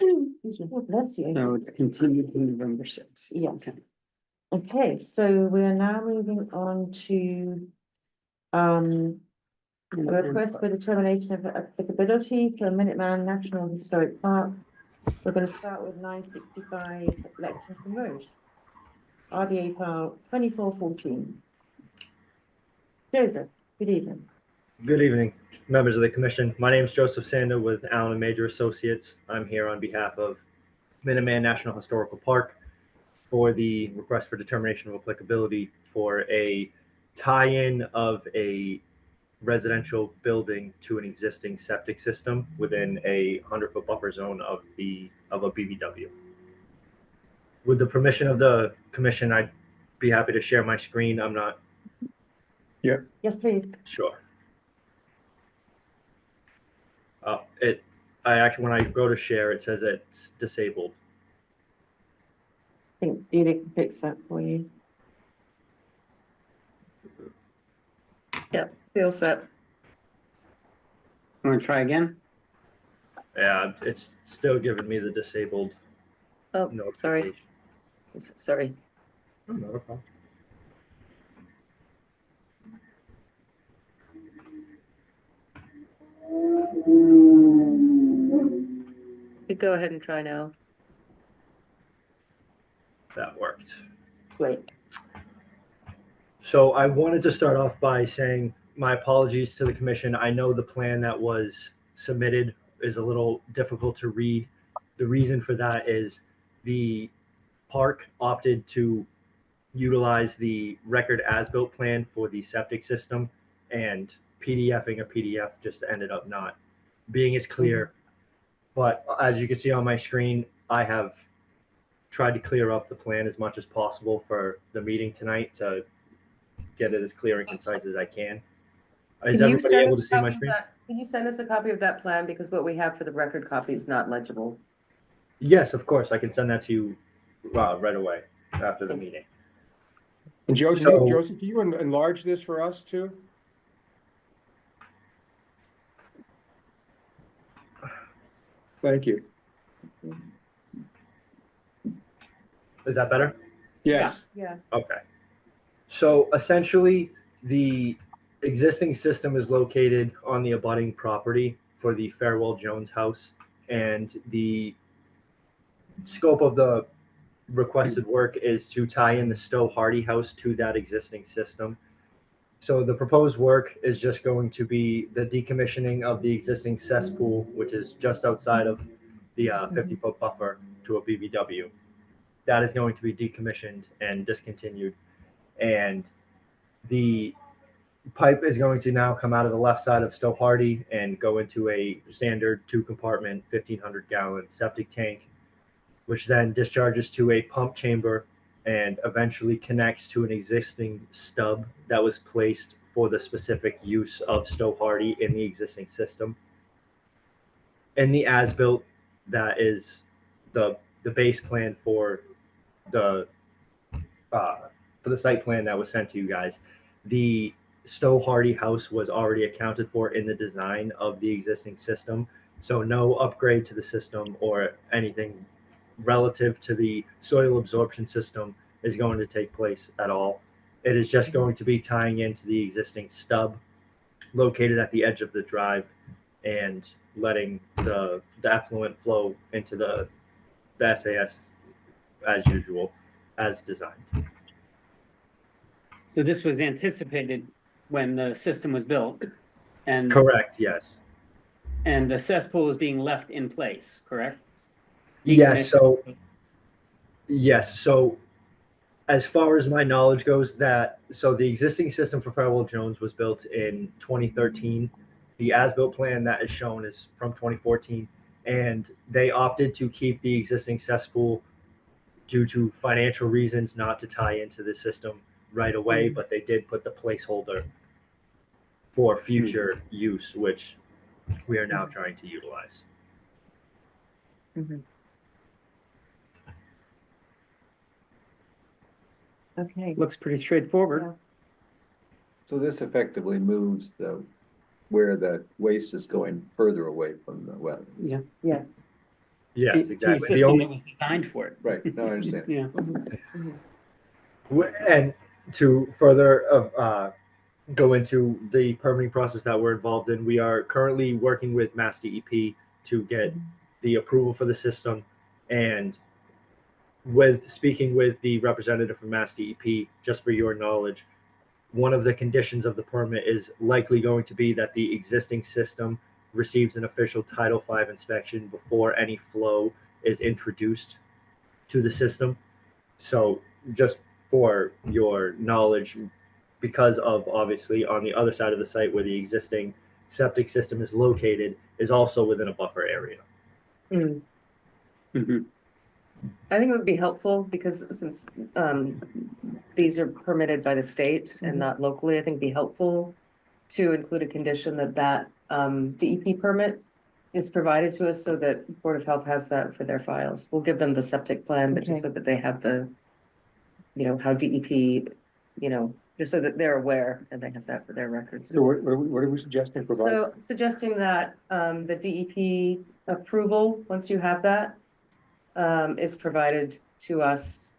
Oh, bless you. So it's continued to November 6th. Yes. Okay. Okay, so we are now moving on to a request for determination of applicability for Minuteman National Historic Park. We're going to start with 965 Lexington Road. RDA file 2414. Joseph, good evening. Good evening, members of the commission. My name is Joseph Sanda with Allen and Major Associates. I'm here on behalf of Minuteman National Historical Park for the request for determination of applicability for a tie-in of a residential building to an existing septic system within a 100-foot buffer zone of a BBW. With the permission of the commission, I'd be happy to share my screen. I'm not Yes, please. sure. I actually, when I go to share, it says it's disabled. I think Julie can fix that for you. Yep, feel set. Want to try again? Yeah, it's still giving me the disabled Oh, sorry, notification. sorry. Oh, not a problem. You go ahead and try now. That worked. Great. So I wanted to start off by saying my apologies to the commission. I know the plan that was submitted is a little difficult to read. The reason for that is the park opted to utilize the record as-built plan for the septic system, and PDFing a PDF just ended up not being as clear. But as you can see on my screen, I have tried to clear up the plan as much as possible for the meeting tonight to get it as clear and concise as I can. Is Can you everybody send able us to a see my copy of screen? that? Can you send us a copy of that plan? Because what we have for the record copy is not legible. Yes, of course. I can send that to you right away after the meeting. and Joseph, So- Joseph, can you enlarge this for us too? Thank you. Is that better? Yes. Yeah. Okay. So essentially, the existing system is located on the abutting property for the Farewell Jones house, and the scope of the requested work is to tie in the Stowe Hardy house to that existing system So the proposed work is just going to be the decommissioning of the existing cesspool, which is just outside of the 50-foot buffer to a BBW. That is going to be decommissioned and discontinued. And the pipe is going to now come out of the left side of Stowe Hardy and go into a standard 2-compartment, 1,500-gallon septic tank, which then discharges to a pump chamber and eventually connects to an existing stub that was placed for the specific use of Stowe Hardy in the existing system. In the as-built, that is the base plan for the site plan that was sent to you guys. The Stowe Hardy house was already accounted for in the design of the existing system, so no upgrade to the system or anything relative to the soil absorption system is going to take place at all. It is just going to be tying into the existing stub located at the edge of the drive and letting the effluent flow into the SAS as usual, as designed. So this was anticipated when the system was built and. Correct, yes. And the cesspool is being left in place, correct? Yes, so as far as my knowledge goes, so the existing system for Farwell Jones was built in 2013. The as-built plan that is shown is from 2014, and they opted to keep the existing cesspool due to financial reasons, not to tie into the system right away, but they did put the placeholder for future use, which we are now trying to utilize. Okay. Looks pretty straightforward. So this effectively moves where the waste is going further away from the wetlands. Yeah. Yeah. Yes, To a exactly. The system only, that was designed for it. Right, no, I understand. Yeah. and to further go into the permitting process that we're involved in, we are currently working with Mass DEP to get the approval for the system. And with speaking with the representative from Mass DEP, just for your knowledge, one of the conditions of the permit is likely going to be that the existing system receives an official Title V inspection before any flow is introduced to the system. So just for your knowledge, because of obviously on the other side of the site where the existing septic system is located is also within a buffer area. I think it would be helpful because since these are permitted by the state and not locally, I think it'd be helpful to include a condition that DEP permit is provided to us so that Board of Health has that for their files. We'll give them the septic plan, but just so that they have the, how DEP, just so that they're aware and they have that for their records. So what are we suggesting provide? So suggesting that the DEP approval, once you have that, is provided to us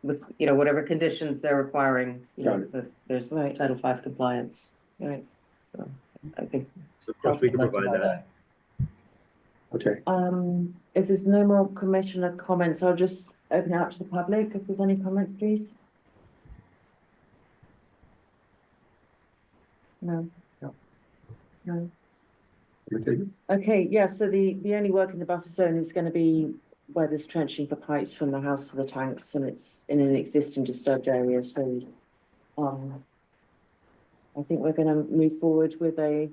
with, whatever conditions they're requiring, that there's Title V compliance. Right. So I think. So of course we can provide that. Okay. If there's no more commissioner comments, I'll just open it up to the public. If there's any comments, please. No. No. Okay, yeah, so the only work in the buffer zone is going to be where there's trenching for pipes from the house to the tanks, and it's in an existing disturbed area, so I think we're going to move forward with a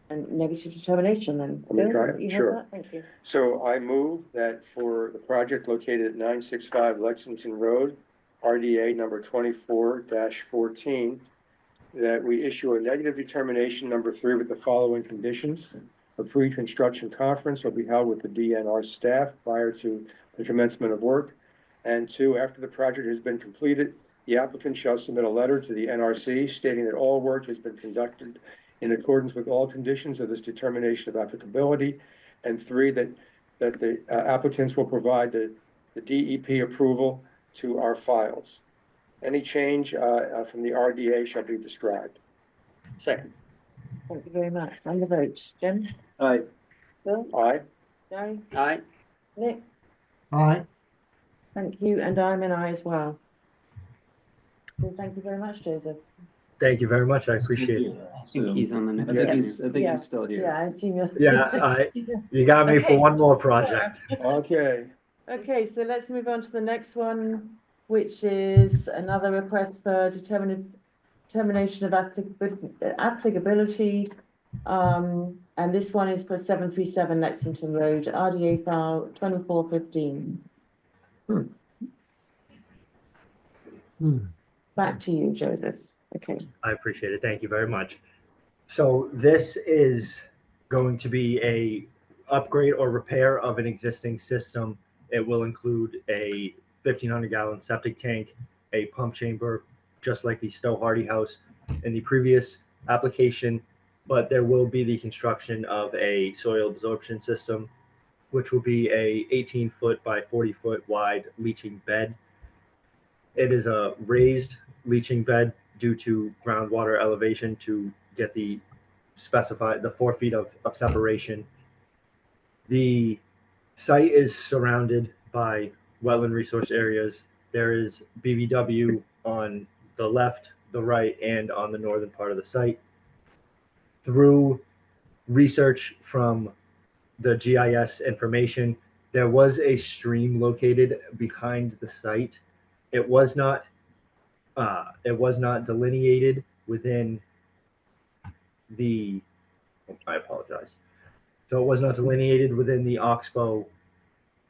negative determination then. Let me try it. You have Sure. that? Thank you. So I move that for the project located at 965 Lexington Road, RDA number 24-14, that we issue a negative determination number 3 with the following conditions. A pre-construction conference will be held with the DNR staff prior to the commencement of work. And 2, after the project has been completed, the applicant shall submit a letter to the NRC stating that all work has been conducted in accordance with all conditions of this determination of applicability. And 3, that the applicants will provide the DEP approval to our files. Any change from the RDA shall be described. Second. Thank you very much. And the vote, Jim? Aye. Bill? Aye. Gary? Aye. Nick? Aye. Thank you, and I'm an aye as well. Well, thank you very much, Joseph. Thank you very much. I appreciate it. I think he's on the next. I think one. he's, I think he's still here. Yeah, I assume you're. Yeah, you got me for Okay, one more just- project. Okay. Okay, so let's move on to the next one, which is another request for determination of applicability. And this one is for 737 Lexington Road, RDA file 2415. Back to you, Joseph. Okay. I appreciate it. Thank you very much. So this is going to be a upgrade or repair of an existing system. It will include a 1,500-gallon septic tank, a pump chamber, just like the Stowe Hardy house in the previous application, but there will be the construction of a soil absorption system, which will be a 18-foot by 40-foot wide leaching bed. It is a raised leaching bed due to groundwater elevation to get the 4 feet of separation. The site is surrounded by wetland resource areas. There is BVW on the left, the right, and on the northern part of the site. Through research from the GIS information, there was a stream located behind the site. It was not delineated within the, I apologize. So it was not delineated within the Oxbow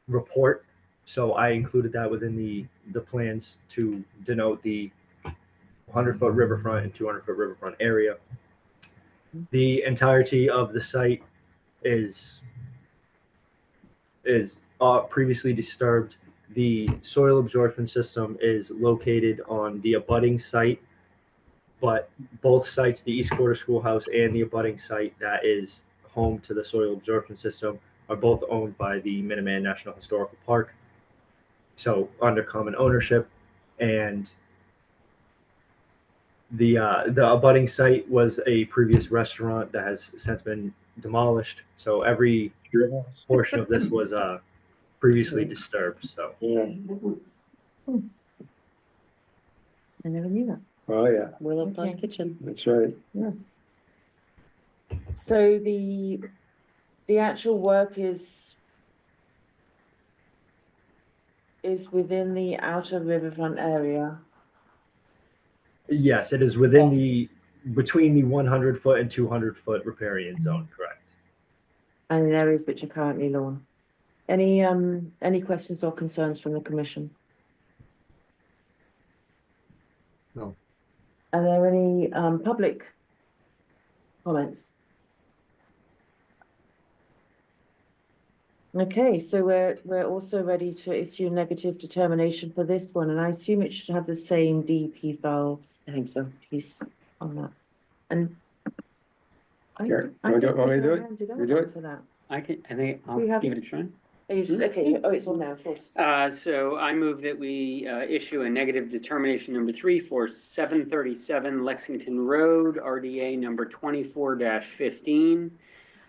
report. So I included that within the plans to denote the 100-foot riverfront and 200-foot riverfront area. The entirety of the site is previously disturbed. The soil absorption system is located on the abutting site, but both sites, the East Quarter Schoolhouse and the abutting site that is home to the soil absorption system, are both owned by the Minuteman National Historical Park. So under common ownership, and the abutting site was a previous restaurant that has since been demolished. So every portion of this was previously disturbed. So I never knew that. Oh, yeah, Willow Pond Okay. Kitchen. that's right. So the actual work is within the outer riverfront area. yes, it is within between the 100-foot and 200-foot riparian zone, correct? And in areas which are currently lawn. Any questions or concerns from the commission? No. Are there any public comments? Okay, so we're also ready to issue a negative determination for this one, and I assume it should have the same DEP file. I think so. Piece on that. And Karen, want me to do it? You do it? For that. I think I'll We have- give it a try. Oh, you just, okay, oh, it's on now, of course. So I move that we issue a negative determination number 3 for 737 Lexington Road, RDA number 24-15,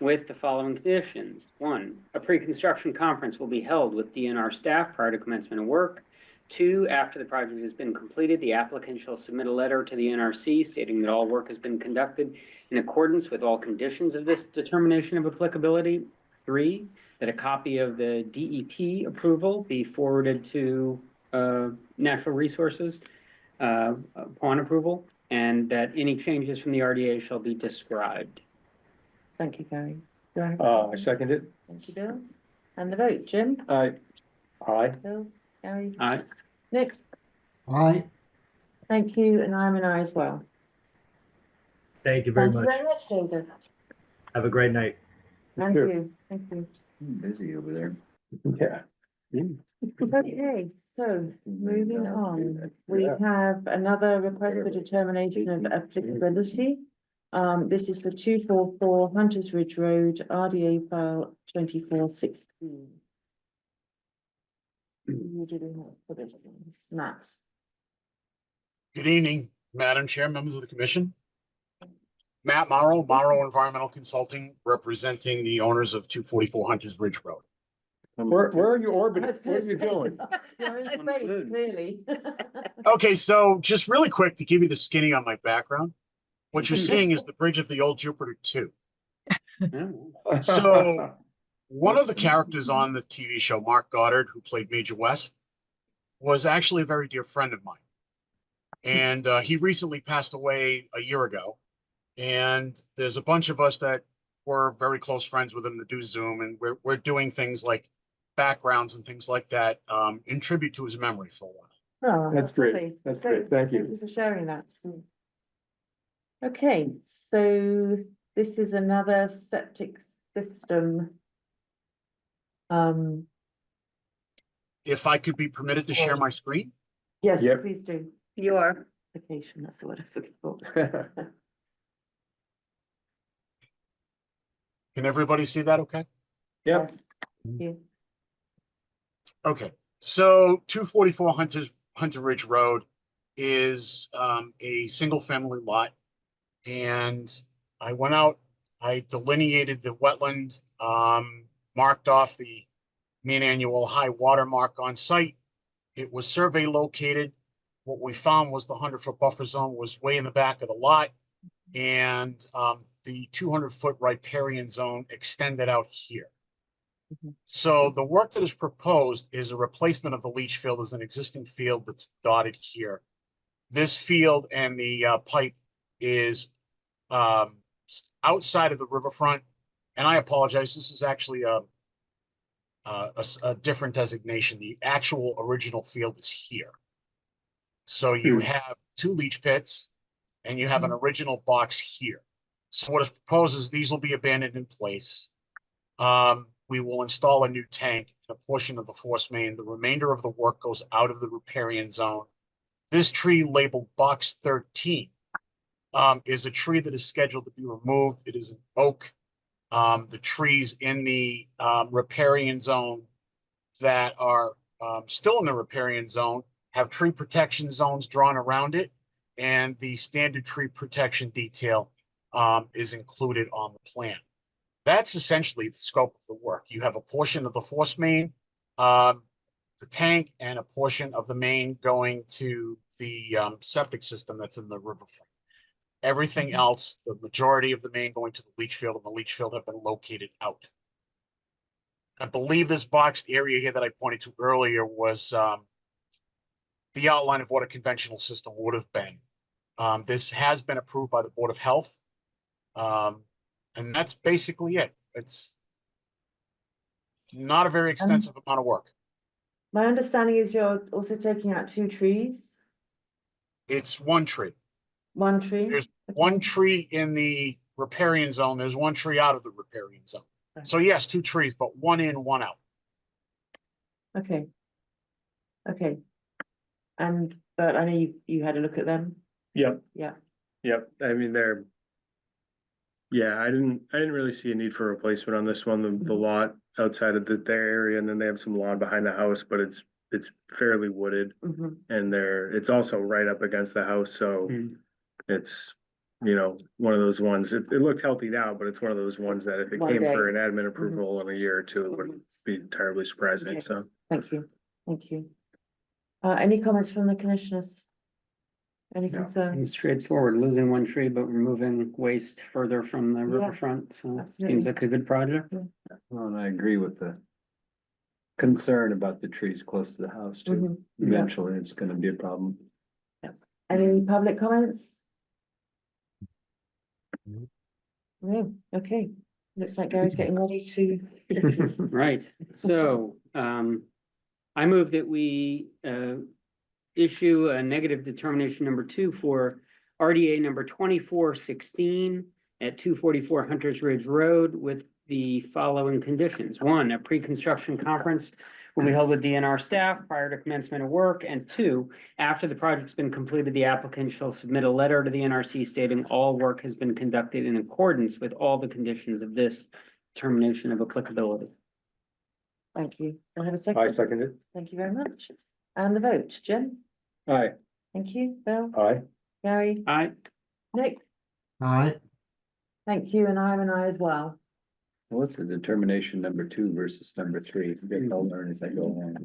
with the following conditions. 1, a pre-construction conference will be held with DNR staff prior to commencement of work. 2, after the project has been completed, the applicant shall submit a letter to the NRC stating that all work has been conducted in accordance with all conditions of this determination of applicability. 3, that a copy of the DEP approval be forwarded to Natural Resources upon approval, and that any changes from the RDA shall be described. Thank you, Gary. Do I have a I second? second it. Thank you, Bill. And the vote, Jim, Aye. Aye. Bill, Gary, Aye. Nick, Aye. thank you, and I'm an aye as well. Thank you very Thank you much. very much, Joseph. Have a great night. Thank Sure. you, thank you. Busy over there. Yeah. Okay, so moving on, we have another request for determination of applicability. This is for 244 Hunters Ridge Road, RDA file 2416. Who do we have for this one? Matt. Good evening, Madam Chair, members of the commission. Matt Morrow Environmental Consulting, representing the owners of 244 Hunters Ridge Road. Where are you I orbiting? was What are gonna you say, doing? You're in On the space, moon. clearly. Okay, so just really quick to give you the skinny on my background. What you're seeing is the bridge of the old Jupiter 2. Oh. So one of the characters on the TV show, Mark Goddard, who played Major West, was actually a very dear friend of mine. And he recently passed away a year ago. And there's a bunch of us that were very close friends with him that do Zoom, and we're doing things like backgrounds and things like that in tribute to his memory for a while. Oh, That's great. lovely. That's great. Thank you. Thank you for sharing that. Okay, so this is another septic system. If I could be permitted to share my screen? Yes, Yep. please do. You are. Application, that's the word I was looking for. Can everybody see that okay? Yep. Yes, thank you. Okay, so 244 Hunter Ridge Road is a single family lot. And I went out, I delineated the wetland, marked off the mean annual high water mark on site. It was survey located. What we found was the 100-foot buffer zone was way in the back of the lot. And the 200-foot riparian zone extended out here. So the work that is proposed is a replacement of the leach field as an existing field that's dotted here. This field and the pipe is outside of the riverfront. And I apologize, this is actually a different designation. The actual original field is here. So you have 2 leach pits and you have an original box here. So what is proposed is these will be abandoned in place. We will install a new tank and a portion of the force main. The remainder of the work goes out of the riparian zone. This tree labeled box 13 is a tree that is scheduled to be removed. It is an oak. The trees in the riparian zone that are still in the riparian zone have tree protection zones drawn around it, and the standard tree protection detail is included on the plan. That's essentially the scope of the work. You have a portion of the force main, the tank, and a portion of the main going to the septic system that's in the riverfront. Everything else, the majority of the main going to the leach field and the leach field have been located out. I believe this boxed area here that I pointed to earlier was the outline of what a conventional system would have been. This has been approved by the Board of Health. And that's basically it. It's not a very extensive amount of work. My understanding is you're also taking out 2 trees, It's one tree. 1 tree? There's Okay. one tree in the riparian zone. There's 1 tree out of the riparian zone. Okay. So yes, 2 trees, but 1 in, 1 out. Okay. Okay. And, but I know you had a look at them. Yep. Yeah. Yep, I mean, I didn't really see a need for replacement on this one, the lot outside of their area, and then they have some lawn behind the house, but it's fairly wooded. Mhm. And it's also right up against the house, so it's, one of those ones, it looked healthy now, but it's one of those ones that if it One came day. for an admin approval in a year or 2, it wouldn't be terribly surprising, Okay. so. Thank you. Thank you. Any comments from the commissioners? Any Seems concerns? straightforward, losing 1 tree, but removing waste further from the riverfront, so absolutely. seems like a good project. Well, and I agree with the concern about the trees close to the house too. Mhm. Yeah. Eventually, it's gonna be a problem. Any public comments? No, okay. Looks like Gary's getting ready to. Right, so, I move that we, issue a negative determination number 2 for RDA number 2416 at 244 Hunters Ridge Road with the following conditions. 1, a pre-construction conference will be held with DNR staff prior to commencement of work. And 2, after the project's been completed, the applicant shall submit a letter to the NRC stating all work has been conducted in accordance with all the conditions of this determination of applicability. Thank you. I have a I second. second it. Thank you very much. And the vote, Jim? Aye. Thank you. Bill? Aye. Gary? Aye. Nick? Aye. Thank you, and I'm an aye as well. What's the determination number 2 versus number 3? I'll learn as I go along.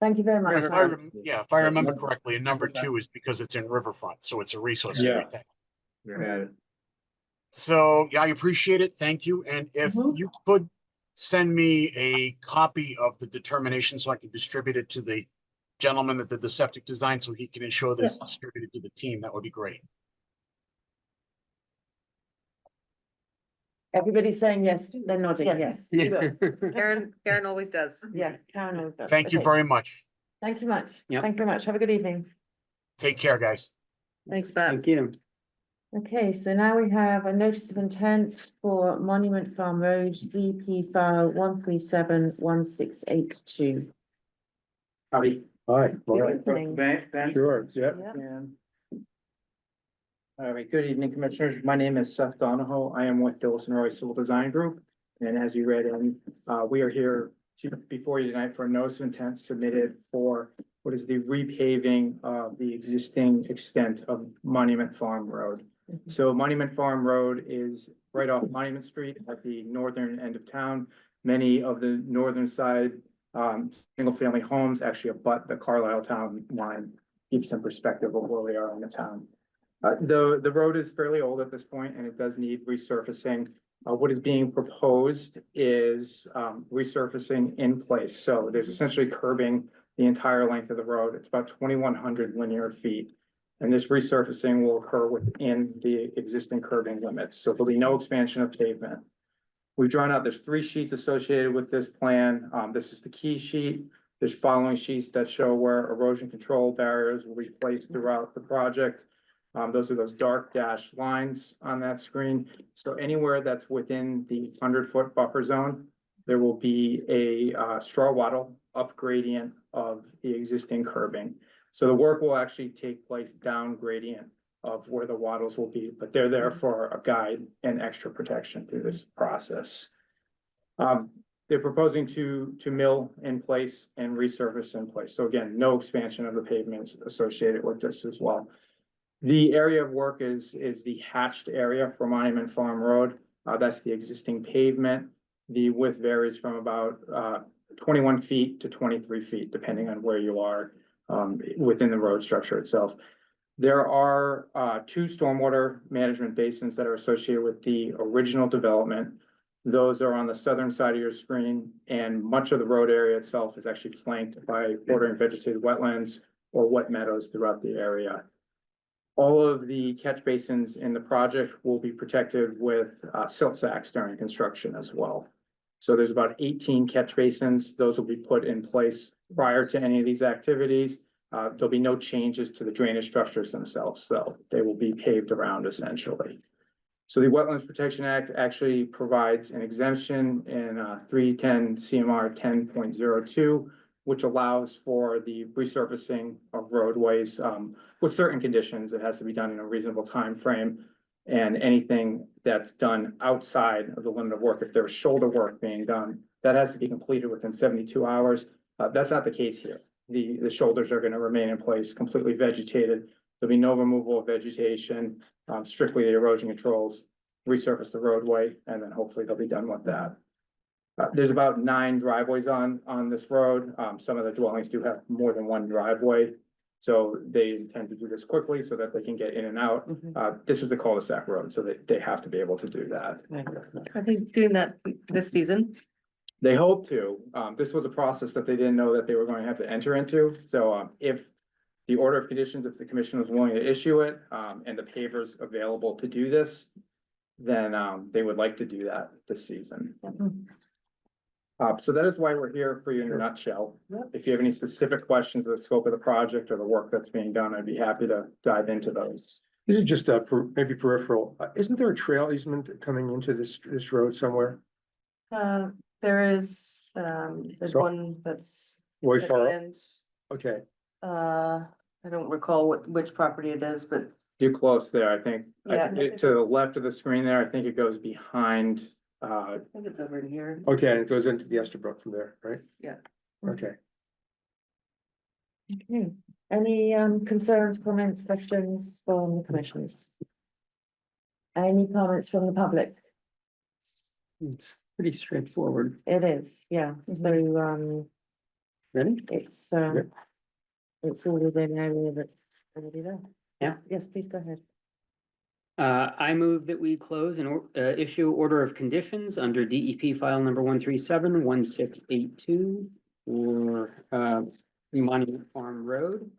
Thank you very much. If I, if I remember correctly, and number 2 is because it's in Riverfront, so it's a resource. Yeah. area. Got it. So, yeah, I appreciate it. Thank you. And if you could send me a copy of the determination so I can distribute it to the gentleman that did the septic design so he can ensure this is distributed to the team, that would be great. Everybody's saying yes, they're nodding, yes. We will. Karen always does. Yes, Karen knows that. Thank you Okay. very much. Thank you much. Yep. Thank you very much. Have a good evening. Take care, guys. Thanks, Matt. Thank you. Okay, so now we have a notice of intent for Monument Farm Road, DP file 1371682. Howdy. Hi. Laura. Sure, yeah. Yeah. All right, good evening, Commissioners. My name is Seth Donahoe. I am with Dillson Roy Civil Design Group. And as you read in, we are here before you tonight for a notice of intent submitted for what is the repaving of the existing extent of Monument Farm Road. So Monument Farm Road is right off Monument Street at the northern end of town. Many of the northern side single-family homes actually abut the Carlisle town line. Keep some perspective of where we are in the town. The road is fairly old at this point and it does need resurfacing. What is being proposed is resurfacing in place. So there's essentially curbing the entire length of the road. It's about 2,100 linear feet. And this resurfacing will occur within the existing curbing limits. So there'll be no expansion of pavement. We've drawn out, there's 3 sheets associated with this plan. This is the key sheet. There's following sheets that show where erosion control barriers will be placed throughout the project. Those are those dark dashed lines on that screen. So anywhere that's within the 100-foot buffer zone, there will be a straw wattle up gradient of the existing curbing. So the work will actually take place down gradient of where the wattles will be, but they're there for a guide and extra protection through this process. They're proposing to mill in place and resurface in place. So again, no expansion of the pavements associated with this as well. The area of work is the hatched area for Monument Farm Road. That's the existing pavement. The width varies from about 21 feet to 23 feet, depending on where you are within the road structure itself. There are 2 stormwater management basins that are associated with the original development. Those are on the southern side of your screen, and much of the road area itself is actually flanked by bordering vegetated wetlands or wet meadows throughout the area. All of the catch basins in the project will be protected with silt sacks during construction as well. So there's about 18 catch basins. Those will be put in place prior to any of these activities. There'll be no changes to the drainage structures themselves, so they will be paved around essentially. So the Wetlands Protection Act actually provides an exemption in 310 CMR 10.02, which allows for the resurfacing of roadways with certain conditions. It has to be done in a reasonable time frame, and anything that's done outside of the limit of work, if there's shoulder work being done, that has to be completed within 72 hours. That's not the case here. The shoulders are going to remain in place, completely vegetated. There'll be no removal of vegetation, strictly the erosion controls, resurface the roadway, and then hopefully they'll be done with that. There's about 9 driveways on this road. Some of the dwellings do have more than 1 driveway. So they intend to do this quickly so that they can get in and out. This is a cul-de-sac road, so they have to be able to do that. Are they doing that this season? They hope to. This was a process that they didn't know that they were going to have to enter into. So if the order of conditions, if the commission was willing to issue it, and the pavers available to do this, then they would like to do that this season. So that is why we're here for you in a nutshell. If you have any specific questions of the scope of the project or the work that's being done, I'd be happy to dive into those. This is just maybe peripheral. Isn't there a trail easement coming into this road somewhere? There is, there's So- one that's. Way at far the up? end. Okay, I don't recall which property it is, but Too close there, I think. Yeah. To the left of the screen there, I think it goes behind, I think it's over in here. okay, and it goes into the Esterbrook from there, right? Yeah. Okay. Okay, any concerns, comments, questions from the commissioners? Any comments from the public? It's pretty straightforward. It is, yeah, so, Ready? it's all within area that's already there. Yeah. Yes, please go ahead. I move that we close and issue order of conditions under DEP file number 137-1682 for Monument Farm Road.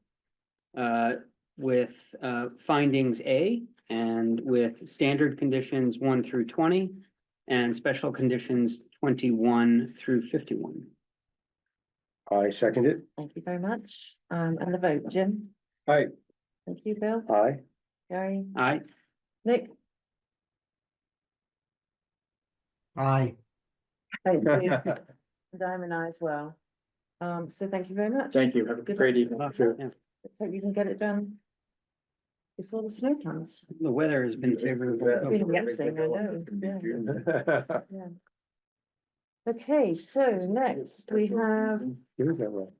With findings A and with standard conditions 1 through 20 and special conditions 21 through 51. I second it. Thank you very much. And the vote, Jim? Aye. Thank you, Bill. Aye. Gary? Aye. Nick? Aye. Thank you. And I'm an aye as well. So thank you very much. Thank you. Have a Good great luck. evening. Yeah. Let's hope you can get it done before the snow comes. The weather has been favorable. It's been amazing, I know, yeah. Okay, so next we have, Here's that one.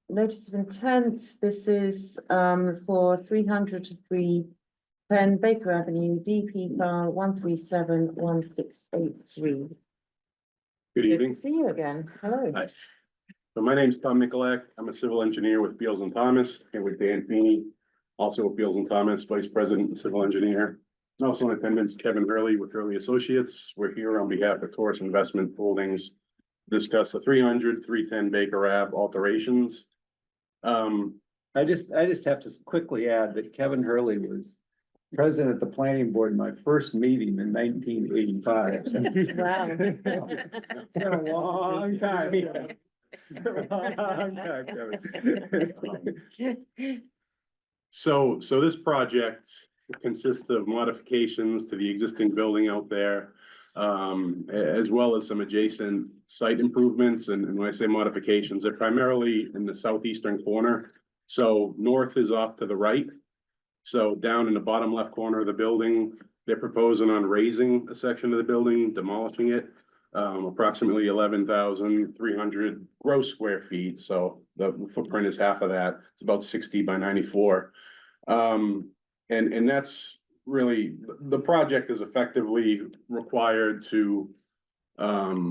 notice of intent. This is, for 300 to 310 Baker Avenue, DP file 1371683. Good Good evening. to see you again. Hello. Hi. So my name's Tom Nicolak. I'm a civil engineer with Beals and Thomas, and with Dan Feeney, also with Beals and Thomas, Vice President and Civil Engineer. And also in attendance, Kevin Hurley with Hurley Associates. We're here on behalf of Taurus Investment Holdings, to discuss the 300-310 Baker Ave alterations. I just have to quickly add that Kevin Hurley was president of the planning board in my first meeting in 1985. So Wow. it's been a long time. Long time, Kevin. So this project consists of modifications to the existing building out there, as well as some adjacent site improvements. And when I say modifications, they're primarily in the southeastern corner. So north is off to the right. So down in the bottom left corner of the building, they're proposing on raising a section of the building, demolishing it. Approximately 11,300 gross square feet. So the footprint is half of that. It's about 60 by 94. And that's really, the project is effectively required to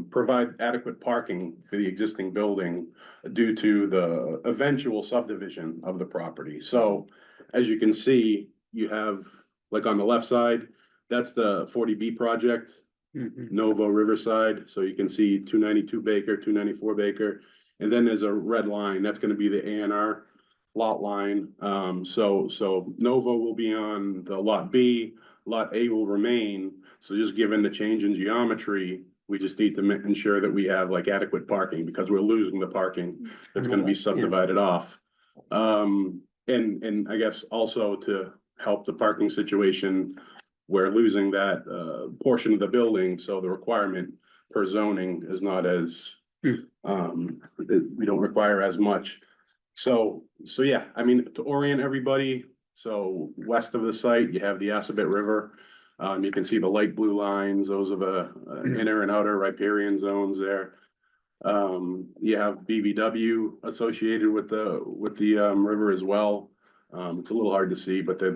provide adequate parking for the existing building due to the eventual subdivision of the property. So as you can see, you have, like on the left side, that's the 40B project, Novo Riverside. So you can see 292 Baker, 294 Baker. And then there's a red line, that's gonna be the A&R lot line. So Novo will be on the lot B, lot A will remain. So just given the change in geometry, we just need to ensure that we have like adequate parking because we're losing the parking that's gonna be subdivided off. And I guess also to help the parking situation, we're losing that portion of the building, so the requirement per zoning is not as we don't require as much. So yeah, I mean, to orient everybody, so west of the site, you have the Assabet River. You can see the light blue lines, those are the inner and outer riparian zones there. You have BVW associated with the river as well. It's a little hard to see, but they're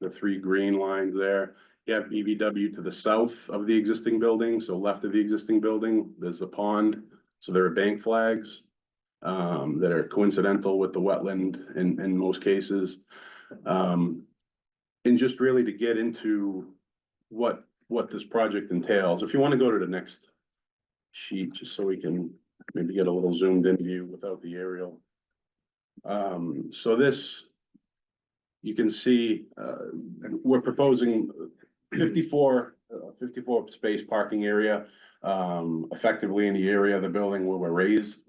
the three green lines there. You have BVW to the south of the existing building, so left of the existing building, there's a pond. So there are bank flags that are coincidental with the wetland in most cases. And just really to get into what this project entails, if you want to go to the next sheet, just so we can maybe get a little zoomed in view without the aerial. So this, you can see, we're proposing 54 space parking area, effectively in the area of the building where we're raised,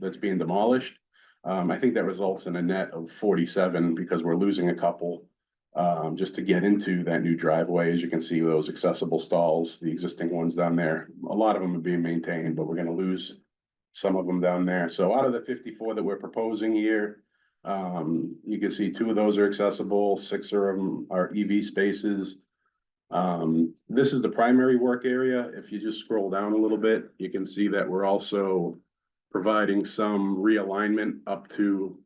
that's being demolished. I think that results in a net of 47 because we're losing a couple, just to get into that new driveway. As you can see, those accessible stalls, the existing ones down there, a lot of them are being maintained, but we're gonna lose some of them down there. So out of the 54 that we're proposing here, you can see 2 of those are accessible, 6 of them are EV spaces. This is the primary work area. If you just scroll down a little bit, you can see that we're also providing some realignment up to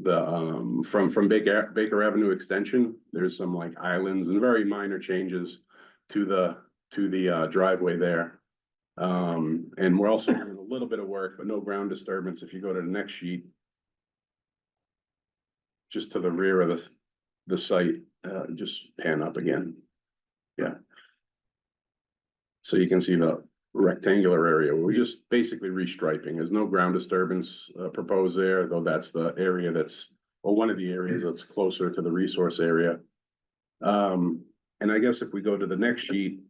the from Baker Avenue extension. There's some like islands and very minor changes to the to the driveway there. And we're also doing a little bit of work, but no ground disturbance. If you go to the next sheet. Just to the rear of the site, just pan up again. Yeah. So you can see the rectangular area. We're just basically restriping. There's no ground disturbance proposed there, though that's the area that's, or one of the areas that's closer to the resource area. And I guess if we go to the next sheet,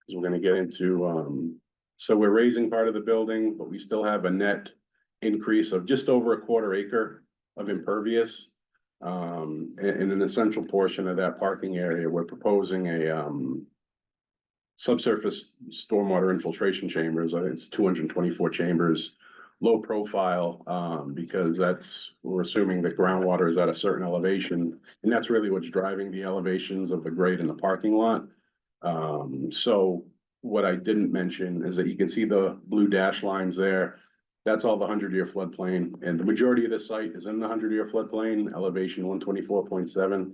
because we're gonna get into, so we're raising part of the building, but we still have a net increase of just over a 1/4 acre of impervious. In an essential portion of that parking area, we're proposing a, subsurface stormwater infiltration chambers. I think it's 224 chambers, low profile, because we're assuming that groundwater is at a certain elevation, and that's really what's driving the elevations of the grade in the parking lot. So what I didn't mention is that you can see the blue dash lines there. That's all the 100-year floodplain, and the majority of the site is in the 100-year floodplain, elevation 124.7.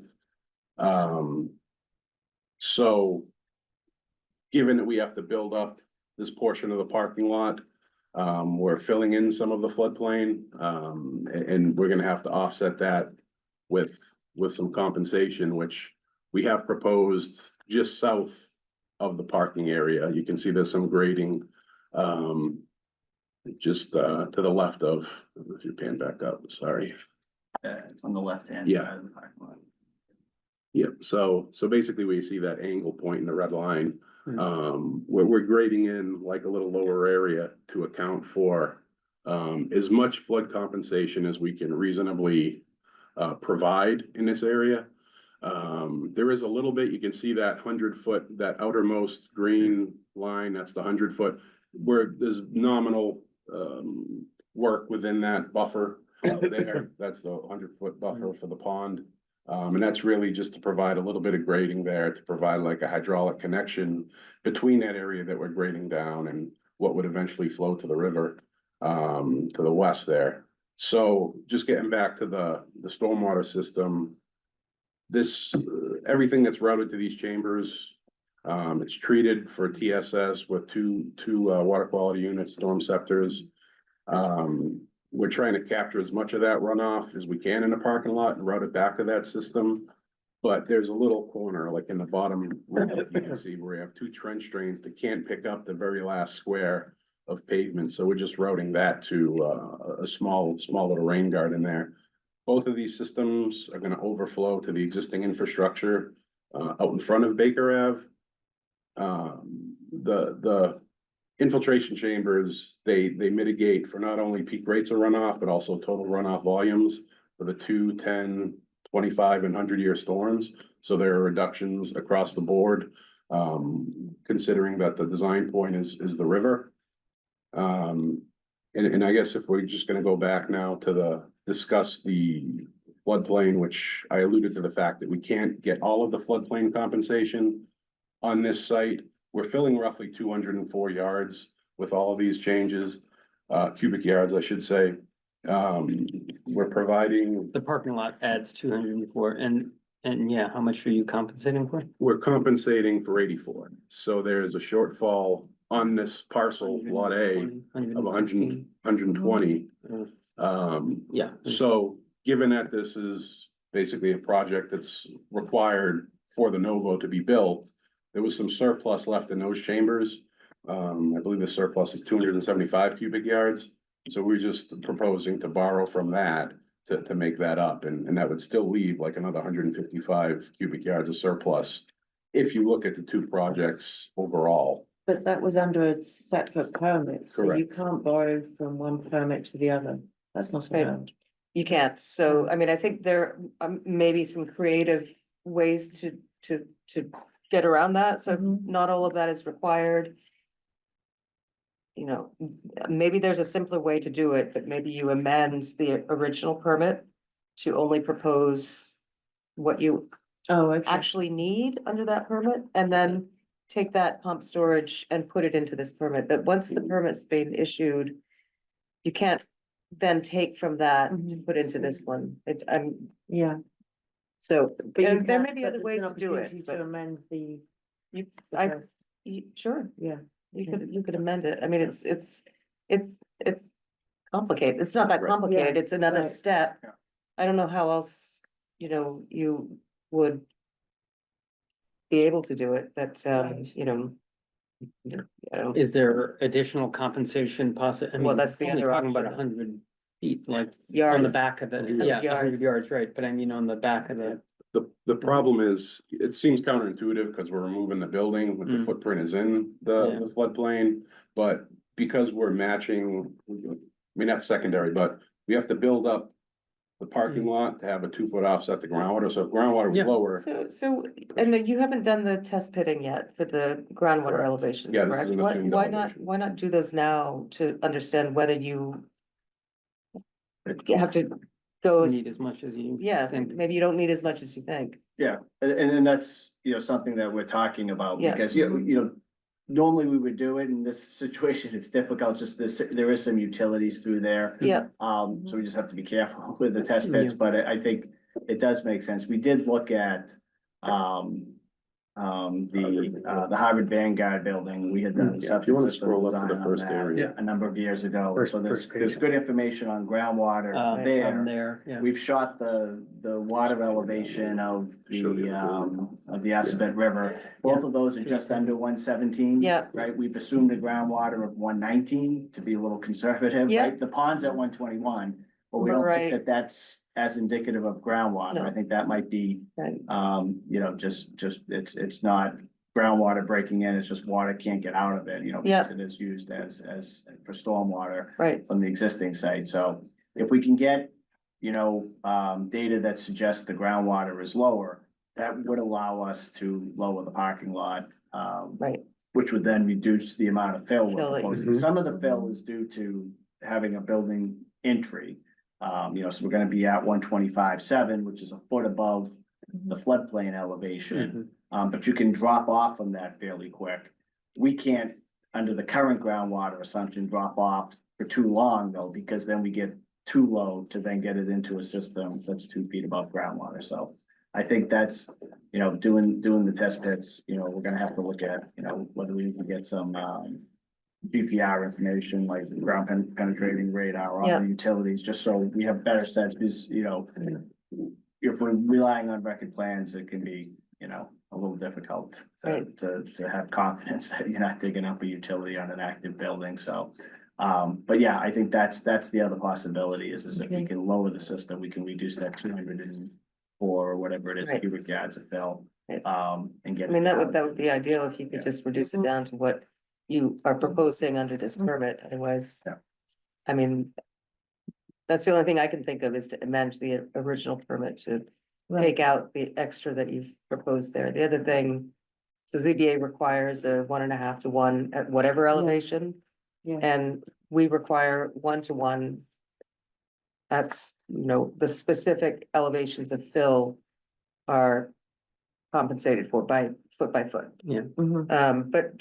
So given that we have to build up this portion of the parking lot, we're filling in some of the floodplain, and we're gonna have to offset that with some compensation, which we have proposed just south of the parking area. You can see there's some grading, just to the left of, if you pan back up, sorry. It's on the left-hand Yeah. side of the parking lot. Yep, so basically we see that angle point in the red line. We're grading in like a little lower area to account for as much flood compensation as we can reasonably provide in this area. There is a little bit, you can see that 100-foot, that outermost green line, that's the 100-foot, where there's nominal work within that buffer there. That's the 100-foot buffer for the pond. And that's really just to provide a little bit of grading there, to provide like a hydraulic connection between that area that we're grading down and what would eventually flow to the river, to the west there. So just getting back to the stormwater system, everything that's routed to these chambers, it's treated for TSS with two water quality units, storm scepters. We're trying to capture as much of that runoff as we can in the parking lot and route it back to that system. But there's a little corner, like in the bottom right, you can see where we have 2 trench drains that can't pick up the very last square of pavement. So we're just routing that to a small little rain garden there. Both of these systems are gonna overflow to the existing infrastructure out in front of Baker Ave. The infiltration chambers, they mitigate for not only peak rates of runoff, but also total runoff volumes for the 2, 10, 25, and 100-year storms. So there are reductions across the board, considering that the design point is the river. And I guess if we're just gonna go back now to discuss the floodplain, which I alluded to the fact that we can't get all of the floodplain compensation on this site. We're filling roughly 204 yards with all of these changes, cubic yards, I should say. We're providing, The parking lot adds 204 and yeah, how much are you compensating for? we're compensating for 84. So there's a shortfall on this parcel, lot A, of 120. Yeah. So given that this is basically a project that's required for the Novo to be built, there was some surplus left in those chambers. I believe the surplus is 275 cubic yards. So we're just proposing to borrow from that to make that up, and that would still leave like another 155 cubic yards of surplus if you look at the 2 projects overall. But that was under a separate permit, so you Correct. can't borrow from one permit to the other. That's not Right. allowed. You can't, so, I mean, I think there may be some creative ways to get around that, so Mhm. not all of that is required. You know, maybe there's a simpler way to do it, but maybe you amend the original permit to only propose what you Oh, okay. actually need under that permit, and then take that pump storage and put it into this permit, but once the permit's been issued, you can't then take from that to put into this one. Yeah. So, But you and there can- may be but other there's ways an to do it, opportunity but To amend the You, Okay. sure, yeah, you could amend it. I mean, it's complicated. It's not that Right. complicated. Yeah, It's another right. step. Yeah. I don't know how else, you would be able to do it, but, I don't, Is there additional compensation I Well, mean, that's the only other talking about option. 100 feet, like on the yards. back of the, 100 yeah, 100 yards. yards, right, but I mean, on the back of the. The problem is, it seems counterintuitive because we're removing the building, but the Mm. footprint is in Yeah. the floodplain. But because we're matching, I mean, that's secondary, but we have to build up the parking lot to have a 2 foot offset to groundwater. So if groundwater was Yeah. lower, So, and you haven't done the test pitting yet for the groundwater Correct. elevation, Yeah, this correct? is an Why, assumed why not, elevation. why not do those now to understand whether you have to go, Need as much as you. yeah, think. maybe you don't need as much as you think. Yeah, and that's, something that we're talking about, Yeah. because, normally we would do it in this situation, it's difficult, just there is some utilities through there. Yeah. So we just have to be careful with the test pits, Yeah. but I think it does make sense. We did look at, the Harvard Vanguard building, we had done a Yeah, if you septic wanna system scroll up to design the on first that area. a number of years ago. First- So first page. there's good information on groundwater From there. there, yeah. We've shot the water elevation of the Assabet River. Both of those are just under 117. Yeah. Right? We've assumed a groundwater of 119 to be a little conservative, Yeah. right? The pond's at 121, but we don't Right. think that that's as indicative of groundwater. No. I think that might be, Right. just, it's not groundwater breaking in, it's just water can't get out of it, because it is used as for stormwater Right, from the existing site. So if we can get, data that suggests the groundwater is lower, that would allow us to lower the parking lot. right. Which would then reduce the amount of fill Fill we're that you- proposing. Some of the fill is due to having a building entry. So we're gonna be at 125.7, which is a foot above the floodplain elevation. But you can drop off from that fairly quick. We can't, under the current groundwater assumption, drop off for too long though, because then we get too low to then get it into a system that's 2 feet above groundwater. So I think that's, doing the test pits, we're gonna have to look at, whether we can get some, GPR information, like ground penetrating radar on Yeah. the utilities, just so we have better sense, because, if we're relying on record plans, it can be, a little difficult Right. to have confidence that you're not digging up a utility on an active building, so. But yeah, I think that's the other possibility is if we can lower the system, we can reduce that 204 or whatever it is, Right. cubic yards of fill. Right. And get. I mean, it down. that would be ideal if you could just reduce it down to what you are proposing under this permit, otherwise. Yeah. I mean. That's the only thing I can think of is to amend the original permit to take out the extra that you've proposed there. The other thing. So ZBA requires a 1.5 to 1 at whatever elevation. Yeah. And we require 1 to 1. That's, the specific elevations of fill are compensated for by foot. Yeah. Mhm. But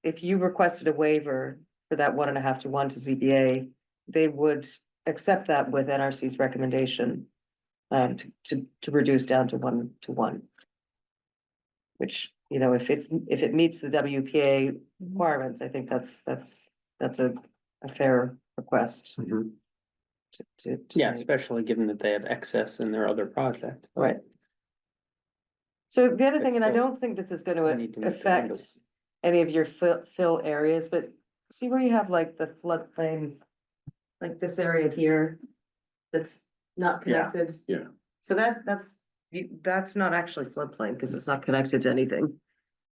if you requested a waiver for that 1.5 to 1 to ZBA, they would accept that with NRC's recommendation. To reduce down to 1 to 1. Which, if it meets the WPA requirements, I think that's a fair request. to Yeah, make. especially given that they have excess in their other project. but Right. So the other It's thing, and I still- don't think this is we gonna need to make the affect windows. any of your fill areas, but see where you have like the floodplain. Like this area here, that's not Yeah, connected. yeah. So that's not actually floodplain, because it's not connected to anything.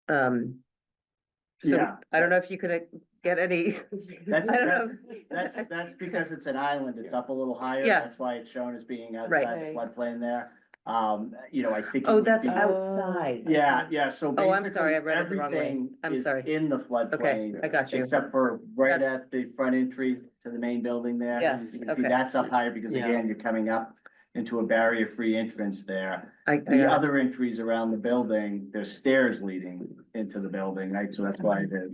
So Yeah. I don't know if you could get any. That's, I don't that's, know. that's because it's an island, it's up a little higher, Yeah. that's why it's shown as being Right. outside the floodplain there. I think. it Oh, would that's be- outside. Yeah, so. Oh, I'm sorry, I basically read it the wrong way. everything I'm is sorry. In the Okay, floodplain, I got you. except for right That's- at the front entry to the main building there. Yes, You can see okay. that's up higher because Yeah. again, you're coming up into a barrier-free entrance there. I The got other entries around the building, there's stairs leading into the building, right? So that's why the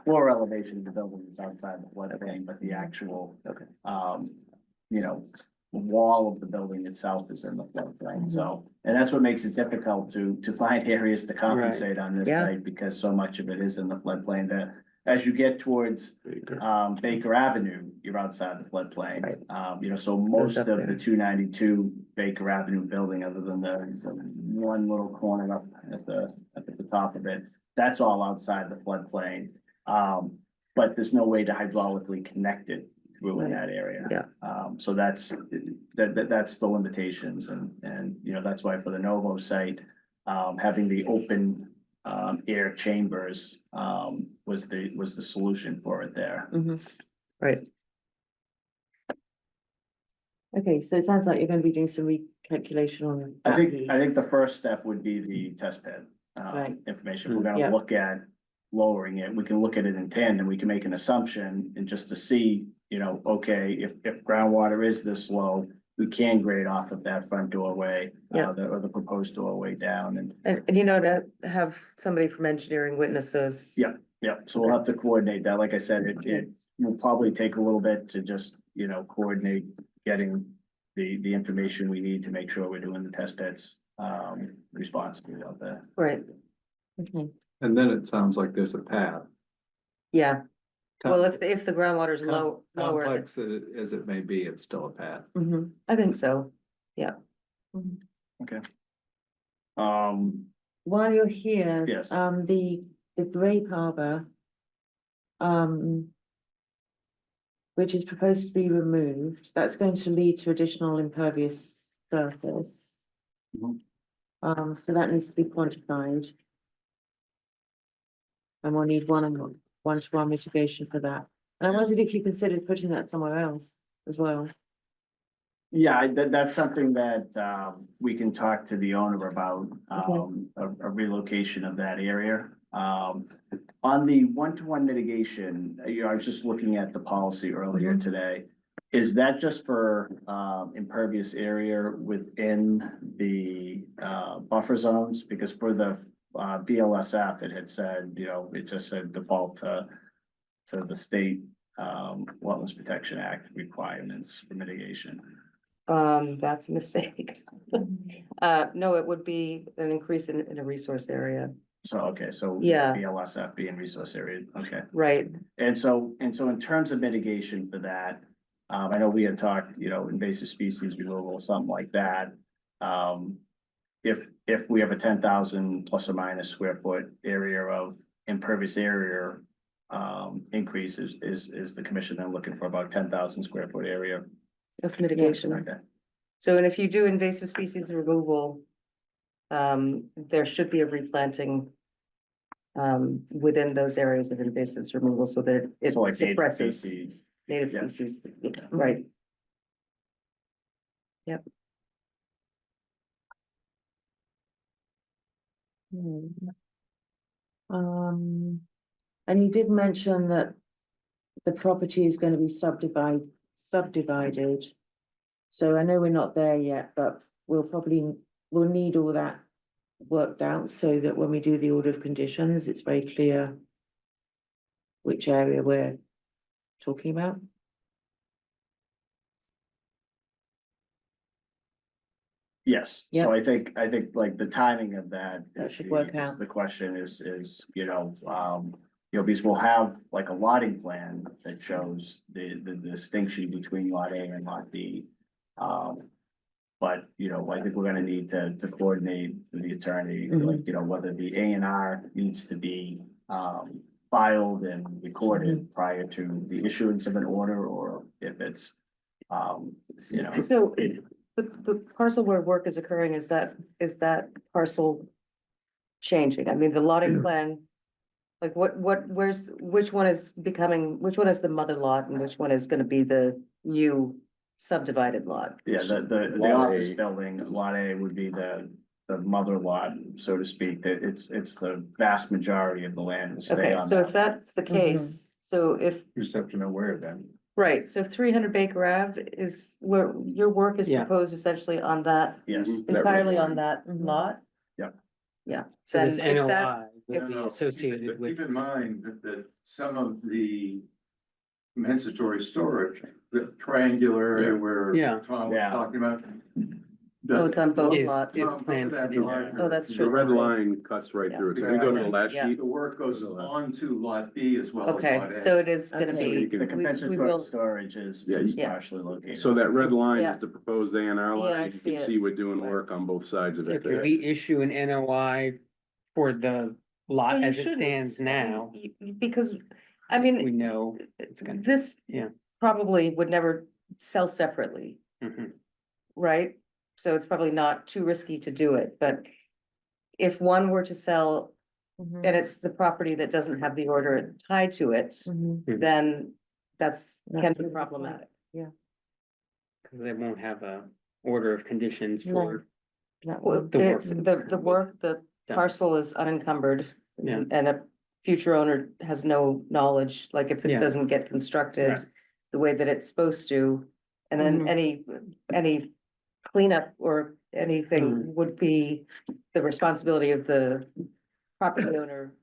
floor elevation of the building is outside the floodplain, but the actual, Okay. you know, wall of the building itself is in the floodplain, so. And that's what makes it difficult to find areas to compensate on this Yeah. site, because so much of it is in the floodplain, that as you get towards Baker Avenue, you're outside the floodplain. Right. So most up of there. the 292 Baker Avenue building, other than the one little corner up at the top of it, that's all outside the floodplain. But there's no way to hydraulically connect it through in that area. Yeah. So that's the limitations, and that's why for the Novo site, having the open air chambers was the solution for it there. Right. Okay, so it sounds like you're gonna be doing some recalculation on I that think piece. the first step would be the test pit Right. information. We're Yeah. gonna look at lowering it. We can look at it in tandem. We can make an assumption and just to see, okay, if groundwater is this low, we can grade off of that front doorway, Yeah. or the proposed doorway down and. And to have somebody from engineering witness those. Yeah, so we'll have to coordinate that. Like I said, it will probably take a little bit to just, coordinate getting the information we need to make sure we're doing the test pits responsibly out there. Right, Okay, And then it sounds like there's a path. yeah. Well, if the groundwater's lower, then- Complex as it may be, it's still a path. I think so. while you're here. Yes. The Grape Harbor. Which is proposed to be removed, that's going to lead to additional impervious surface. So that needs to be quantified. And we'll need one-to-one mitigation for that. And I wondered if you considered putting that somewhere else as well. Yeah, that's something that we can talk to the owner about, a relocation of that area. On the one-to-one mitigation, I was just looking at the policy earlier today. Is that just for impervious area within the buffer zones? Because for the BLSF, it had said, it just said default to the state Wetlands Protection Act requirements for mitigation. That's a mistake. No, it would be an increase in a resource area. So, okay, so. Yeah. BLSF being resource area, okay. Right, And so in terms of mitigation for that, I know we had talked, invasive species removal, something like that. If we have a 10,000 plus or minus square foot area of impervious area, increase, is the commission then looking for about 10,000 square foot area? of mitigation. Okay. So, and if you do invasive species removal, there should be a replanting within those areas of invasive removal so that it So like native suppresses species. native Yeah. species, right? Yep. And you did mention that the property is going to be subdivided. So I know we're not there yet, but we'll need all that worked out so that when we do the order of conditions, it's very clear which area we're talking about. Yes, Yeah. so I think like the timing of that. That is should the- work is out. The question is, because we'll have like a lotting plan that shows the distinction between lot A and lot B. But, I think we're gonna need to coordinate with the attorney, like, whether the A&R needs to be filed and recorded prior to the issuance of an order, or if it's, So the parcel where work is occurring, is that parcel changing? I mean, the lotting plan, like which one is the mother lot and which one is gonna be the new subdivided lot? yeah, the Lot office A. building, lot A would be the mother lot, so to speak, that it's the vast majority of the land will stay Okay, on so if that. that's the case, so if, You just have to know where then. right, so if 300 Baker Ave is where your work is Yeah. proposed essentially on that, Yes. entirely on that lot? Yep. Yeah. So this then if that- NOI would be associated with. Keep in mind that some of the compensatory storage, the triangular area where Yeah. Tom was Yeah. talking about. Oh, it's on both Is- lots. is planned for the- Oh, that's The true. red line cuts right through it. So if you go to the last Yeah. sheet. The work goes on to lot B as well as lot Okay, A. so it is gonna Okay. be, The we compensatory will, storage is Yeah, yeah. partially located. So that red line Yeah. is the proposed A and R Yeah, I line. You see can it. see we're doing Right. work on both sides of So it can there. we issue an NOI for the lot Well, you as it shouldn't. stands now? Because, I We mean, know it's gonna, this yeah. probably would never sell separately, Mhm. right? So it's probably not too risky to do it, but if one were to sell Mhm. and it's the property that doesn't have the order tied to it, Mhm. then that's can That's be the- problematic. Cause they won't have a order of conditions No. for, That Well, one. The work. it's the work, the Done. parcel is unencumbered. Yeah. And a future owner has no knowledge, like if this Yeah. doesn't get constructed Right. the way that it's supposed to. And then Mhm. any cleanup or anything would be the responsibility of the property owner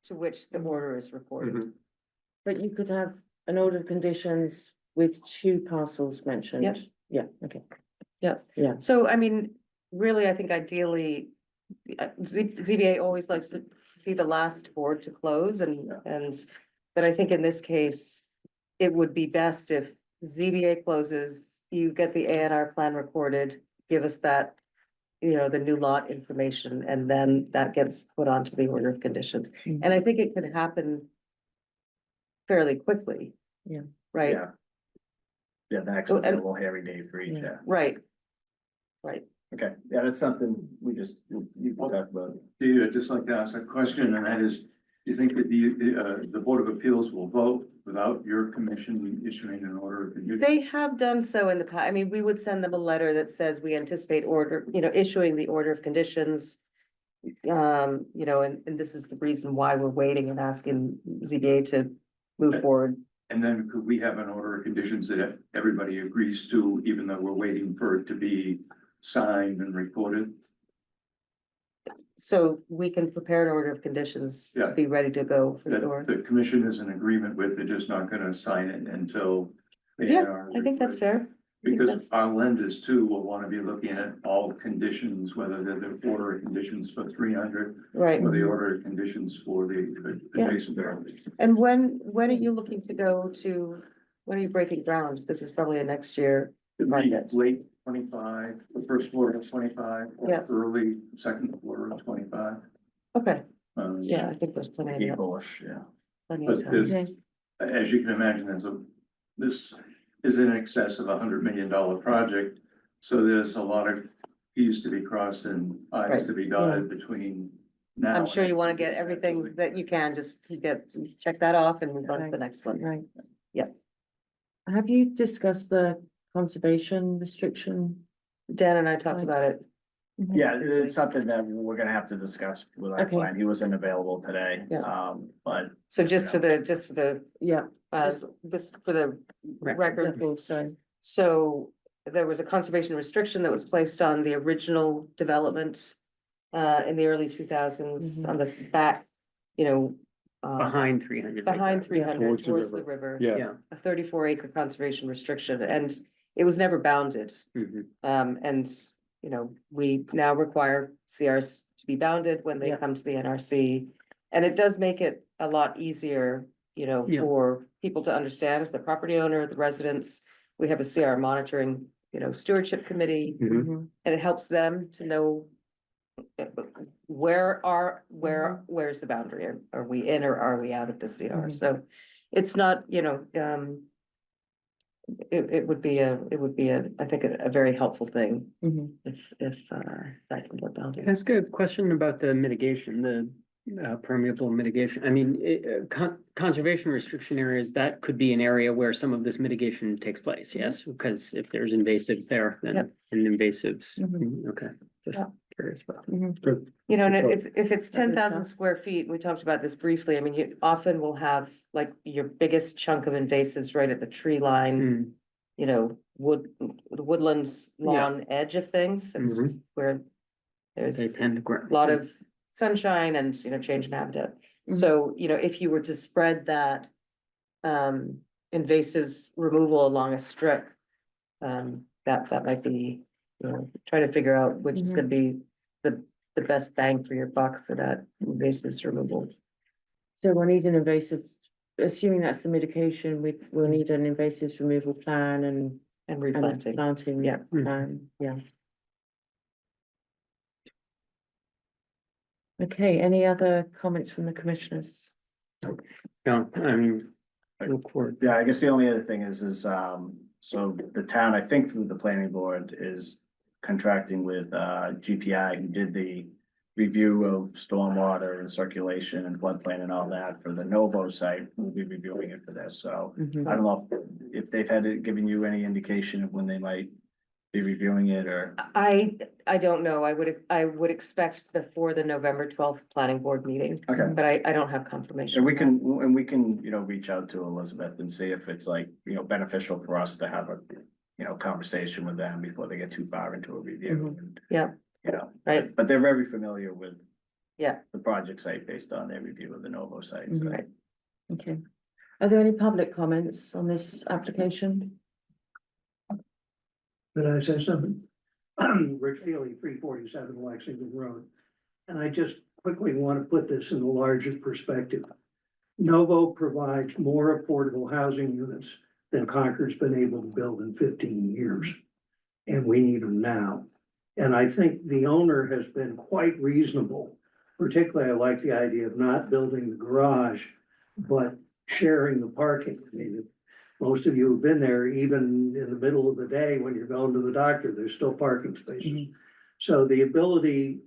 to which the order is recorded. But you could have an order of conditions with two parcels mentioned. Yep. Yeah, okay. Yeah. Yeah. So I mean, really, I think ideally, ZBA always likes to be the last board to close but I think in this case, it would be best if ZBA closes, you get the A and R plan recorded, give us that, the new lot information, and then that gets put onto the order of conditions. And I think it could happen fairly quickly. Yeah. Right, Yeah. Yeah, the next Oh, and- available hairy day for each, yeah. right. Okay, yeah, that's something we just, you can talk about. I'd just like to ask a question, and that is, do you think that the Board of Appeals will vote without your commission issuing an order? of conditions? They have done so in the past. I mean, we would send them a letter that says we anticipate issuing the order of conditions. And this is the reason why we're waiting and asking ZBA to move forward. And then could we have an order of conditions that everybody agrees to, even though we're waiting for it to be signed and recorded? So we can prepare an order of conditions, Yeah. be ready to go for That sure. the commission is in agreement with, they're just not gonna sign it until. the Yeah, A&R is I think that's recorded. fair. I think Because that's- our lenders too will wanna be looking at all conditions, whether they're the order of conditions for 300 Right. or the order of conditions for the Yeah. adjacent properties. And when are you looking to go to, when are you breaking grounds? This is probably a next year It'd be project. late 25, the first quarter of 25, or Yeah. early second quarter of 25. Okay, Um, yeah, I think there's plenty of, April-ish, yeah. plenty of But time. there's, Okay. as you can imagine, this is in excess of $100 million project. So there's a lot of T's to be crossed and I's Right. to be dotted between now. I'm sure and- you want to get everything that you can, just check that off and move on to Right. the next one. Right. Yeah. Have you discussed the conservation restriction? Dan and I talked Right. about it. Yeah, it's something that we're gonna have to discuss with our Okay. client. He wasn't available today, Yeah. but So just for the, Yeah. this, for the record, Oh, sorry. so there was a conservation restriction that was placed on the original development in the early 2000s on the back, behind 300. behind 300 Towards the towards the river. river. Yeah, A 34-acre conservation restriction, and it was never bounded. Mhm. And, we now require CRs to be bounded when they Yeah. come to the NRC. And it does make it a lot easier, Yeah. for people to understand as the property owner, the residents. We have a CR monitoring, stewardship committee, Mhm. and it helps them to know where's the boundary? Are we in or are we out of the CR? Mhm. So it's not, it would be I think, a very helpful thing Mhm. if that can get Can I bounded. ask a question about the mitigation, the permeable mitigation? I mean, conservation restriction areas, that could be an area where some of this mitigation takes place, yes? Because if there's invasives there, then Yep. and invasives, Mhm. okay, just Yeah. curious about. good. And Good if it's That makes 10,000 sense. square feet, we talked about this briefly, I mean, you often will have like your biggest chunk of invasives right at the tree line. Mm, The woodlands lawn edge of things, that's Mhm. just where They there's tend to grow. a lot of sunshine and, change in habitat. Mhm. So, if you were to spread that, invasives removal along a strip. That might be, trying to figure out which is gonna be the best bang for your buck for that invasives removal. So we'll need an invasive, assuming that's the mitigation, we'll need an invasives removal plan and replanting. planting, yeah, plan, yeah. Okay, any other comments from the commissioners? No, I mean, look forward. Yeah, I guess the only other thing is, so the town, I think through the planning board is contracting with, GPI, who did the review of stormwater and circulation and floodplain and all that for the Novo site. We'll be reviewing it for this, so Mhm. I don't know if they've given you any indication of when they might be reviewing it or. I don't know. I would expect before the November 12th planning board meeting. Okay. But I don't have confirmation. And we can, reach out to Elizabeth and see if it's like, beneficial for us to have a, conversation with them before they get too far into a review. And, Yeah. Right. But they're very familiar with Yeah. the project site based on their review of the Novo site. So. Right. Okay. Are there any public comments on this application? Could I say something? Rich Feely, 347 Lexington Road. And I just quickly want to put this in a larger perspective. Novo provides more affordable housing units than Concord's been able to build in 15 years. And we need them now. And I think the owner has been quite reasonable. Particularly, I like the idea of not building the garage, but sharing the parking. I mean, most of you have been there, even in the middle of the day when you're going to the doctor, there's still parking spaces. So the ability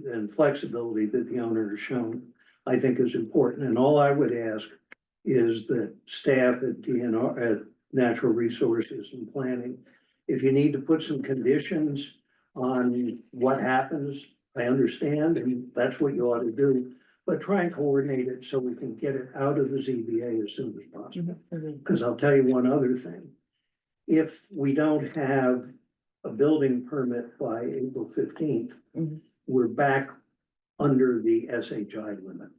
and flexibility that the owner has shown, I think is important. And all I would ask is that staff at DNR, at Natural Resources and Planning, if you need to put some conditions on what happens, I understand, and that's what you ought to do. But try and coordinate it so we can get it out of the ZBA as soon as possible. Because I'll tell you one other thing. If we don't have a building permit by April 15th, we're back under the SHI limit.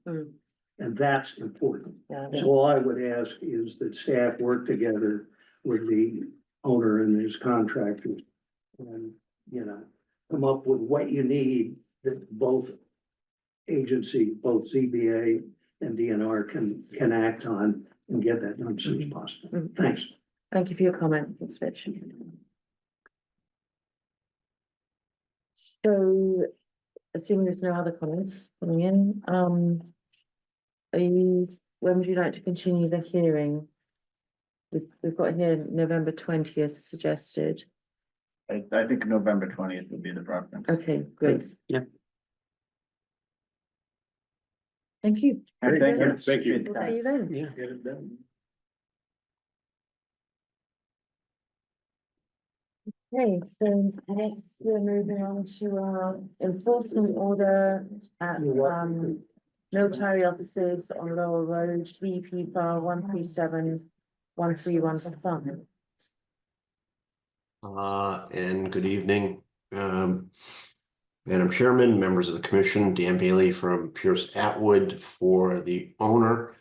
And that's important. So all I would ask is that staff work together with the owner and his contractors. And, come up with what you need that both agency, both ZBA and DNR can act on and get that done as soon as possible. Thanks. Thank you for your comment. Thanks, Rich. So, assuming there's no other comments coming in, when would you like to continue the hearing? We've got here November 20th suggested. I think November 20th would be the preference. Okay, great. Yeah. Thank you. Thank you. Thank you. We'll see you then. Yeah. Get it done. Okay, so next we're moving on to our enforcement order at military offices on Lower Road, DP file 137131. And good evening, Madam Chairman, members of the commission, Dan Bailey from Pierce Atwood for the owner.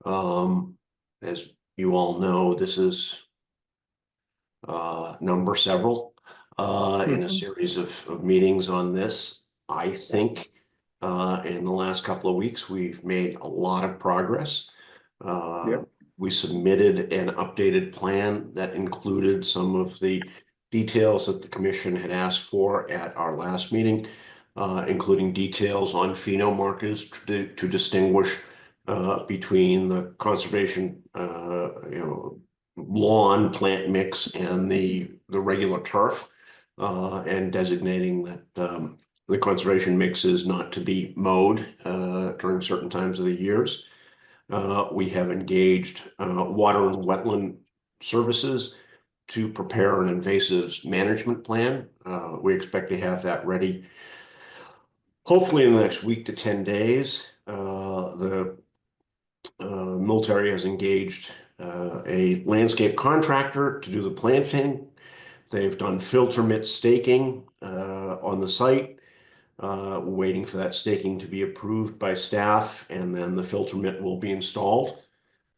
As you all know, this is number several in a series of meetings on this. I think in the last couple of weeks, we've made a lot of progress. We submitted an updated plan that included some of the details that the commission had asked for at our last meeting, including details on pheno markers to distinguish between the conservation, lawn plant mix and the regular turf, and designating that the conservation mix is not to be mowed during certain times of the years. We have engaged water and wetland services to prepare an invasives management plan. We expect to have that ready hopefully in the next week to 10 days. The military has engaged a landscape contractor to do the planting. They've done filter mitt staking on the site. Waiting for that staking to be approved by staff, and then the filter mitt will be installed.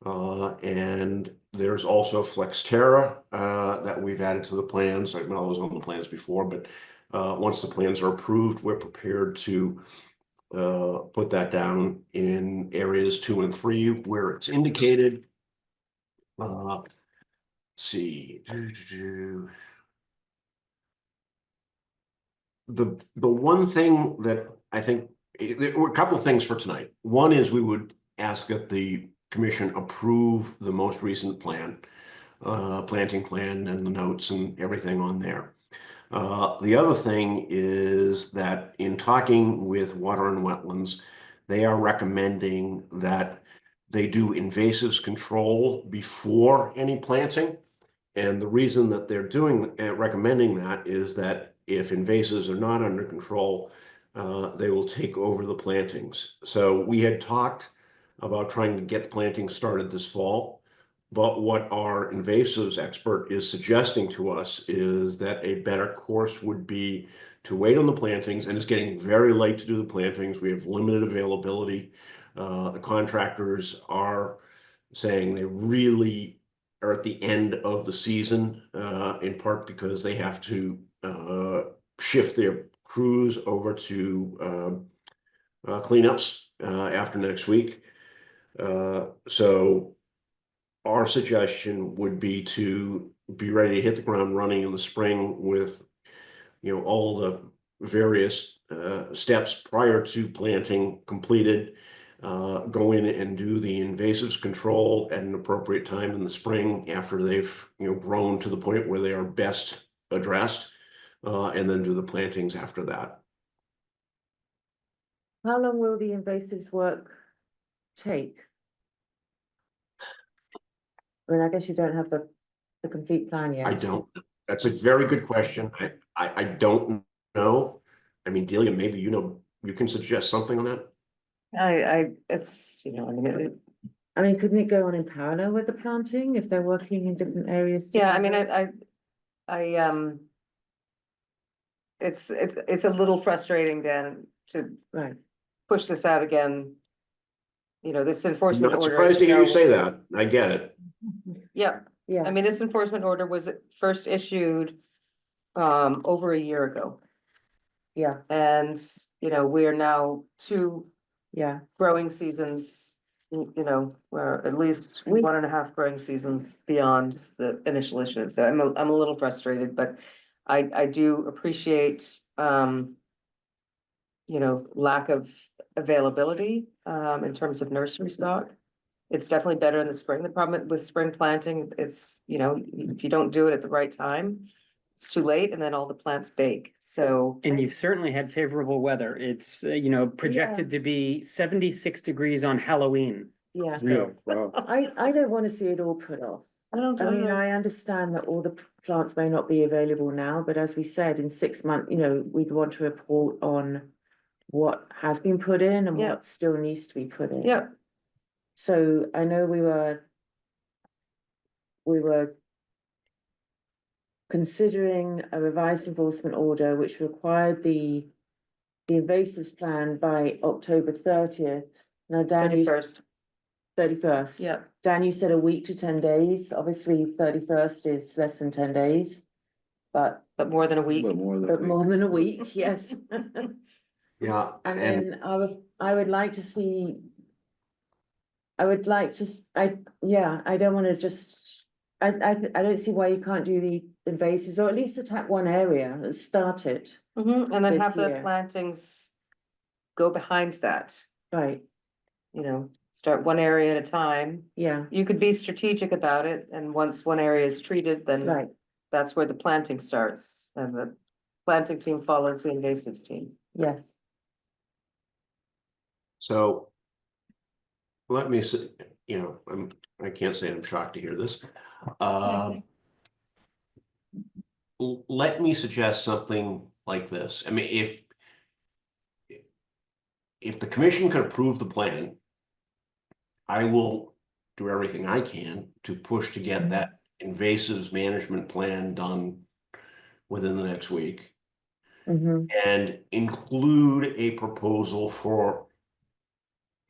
And there's also Flexterra, that we've added to the plans. Well, it was on the plans before, but once the plans are approved, we're prepared to put that down in areas 2 and 3 where it's indicated. Let's see. The one thing that I think, there were a couple of things for tonight. One is we would ask that the commission approve the most recent plan, planting plan and the notes and everything on there. The other thing is that in talking with Water and Wetlands, they are recommending that they do invasives control before any planting. And the reason that they're recommending that is that if invasives are not under control, they will take over the plantings. So we had talked about trying to get planting started this fall. But what our invasives expert is suggesting to us is that a better course would be to wait on the plantings, and it's getting very late to do the plantings. We have limited availability. The contractors are saying they really are at the end of the season, in part because they have to shift their crews over to cleanups after next week. So our suggestion would be to be ready to hit the ground running in the spring with, all the various steps prior to planting completed. Go in and do the invasives control at an appropriate time in the spring after they've, grown to the point where they are best addressed, and then do the plantings after that. How long will the invasives work take? I mean, I guess you don't have the complete plan yet. I don't. That's a very good question. I don't know. I mean, Delia, maybe you can suggest something on that. It's, I mean, couldn't it go on in parallel with the planting if they're working in different areas? yeah, I mean, together? it's a little frustrating, Dan, to Right. push this out again. This enforcement Not order. surprised to hear you say that. I get it. Yeah, Yeah. I mean, this enforcement order was first issued over a year ago. Yeah. And, we're now 2 Yeah. growing seasons, or at least 1.5 growing seasons beyond the initial issue. So I'm a little frustrated, but I do appreciate, lack of availability in terms of nursery stock. It's definitely better in the spring. The problem with spring planting, it's, if you don't do it at the right time, it's too late and then all the plants bake. So. And you've certainly had favorable weather. It's, projected to be 76 degrees on Halloween. Yeah. So, I don't want to see it all put off. I don't I mean, either. I understand that all the plants may not be available now, but as we said, in 6 months, we'd want to report on what has been put in and Yeah. what still needs to be put in. Yeah, So I know we were considering a revised enforcement order which required the invasives plan by October 30th. Now, Dan, 31st. yeah. Dan, you said a week to 10 days. Obviously, 31st is less than 10 days. But more than a week. more than a week, yes. Yeah. And then I would like to see. I don't want to just, I don't see why you can't do the invasives, or at least attack one area and start it. And then this have the year. plantings go behind that. Right. Start one area at a time. Yeah. You could be strategic about it, and once one area is treated, then Right. that's where the planting starts, and the planting team follows the invasives team. Yes. So let me say, I can't say I'm shocked to hear this. Let me suggest something like this. I mean, if the commission could approve the plan, I will do everything I can to push to get that invasives management plan done within the next week. Mm-hmm. And include a proposal for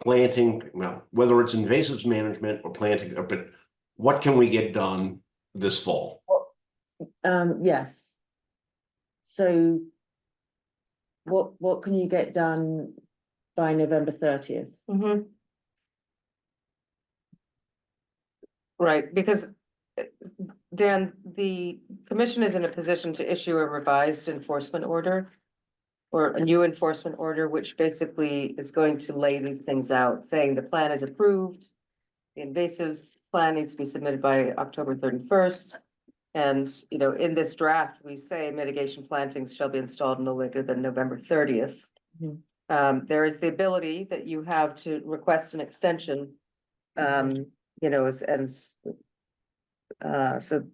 planting, well, whether it's invasives management or planting, but what can we get done this fall? Yes. So what can you get done by November 30th? Mhm. Right, because Dan, the commission is in a position to issue a revised enforcement order or a new enforcement order, which basically is going to lay these things out, saying the plan is approved. The invasives plan needs to be submitted by October 31st. And, in this draft, we say mitigation plantings shall be installed no later than November 30th. There is the ability that you have to request an extension. So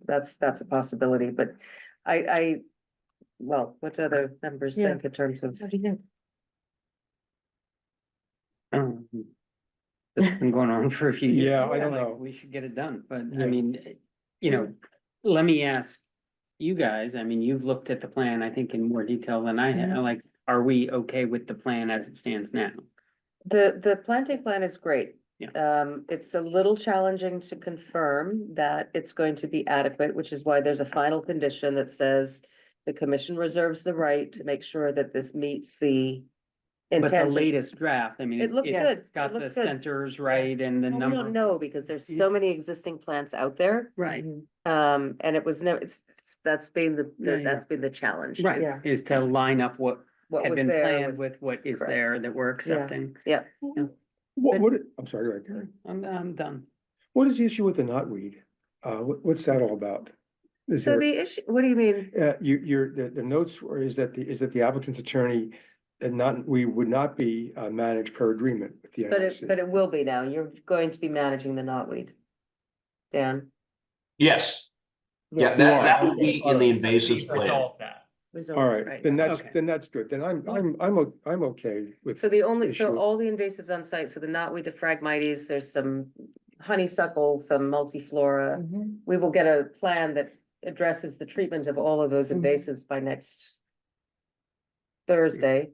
that's a possibility, but well, what do other members Yeah. think in terms of? What do you think? It's been going on for a few years. Yeah, I don't Like, know. We should get it done, but Yeah. I mean, let me ask you guys, I mean, you've looked at the plan, I think, in more detail than I have, like, are we okay with the plan as it stands now? The planting plan is great. Yeah. It's a little challenging to confirm that it's going to be adequate, which is why there's a final condition that says the commission reserves the right to make sure that this meets the But the intent. latest draft, I mean. It looks it's good. It Got the looks good. centers right and the Well, we number. don't know because there's so many existing plants out there. Right, And it was never, that's been Yeah, yeah. that's been the challenge. right, is is to line up what What had was been there planned with what is correct. there that we're accepting. Yeah, I'm sorry, right there. I'm done. What is the issue with the knotweed? What's that all about? Is so there, the issue, what do you mean? the notes were, is that the applicant's attorney and we would not be managed per agreement with the But NRC. it will be now. You're going to be managing the knotweed. Dan? Yes, yeah, that would be in the invasives plan. Resolve that. All right, Right. then Okay. that's good. Then I'm okay with. So issue. all the invasives on site, so the knotweed, the Phragmites, there's some honeysuckle, some multiflora. We will get a plan that addresses the treatment of all of those invasives by next Thursday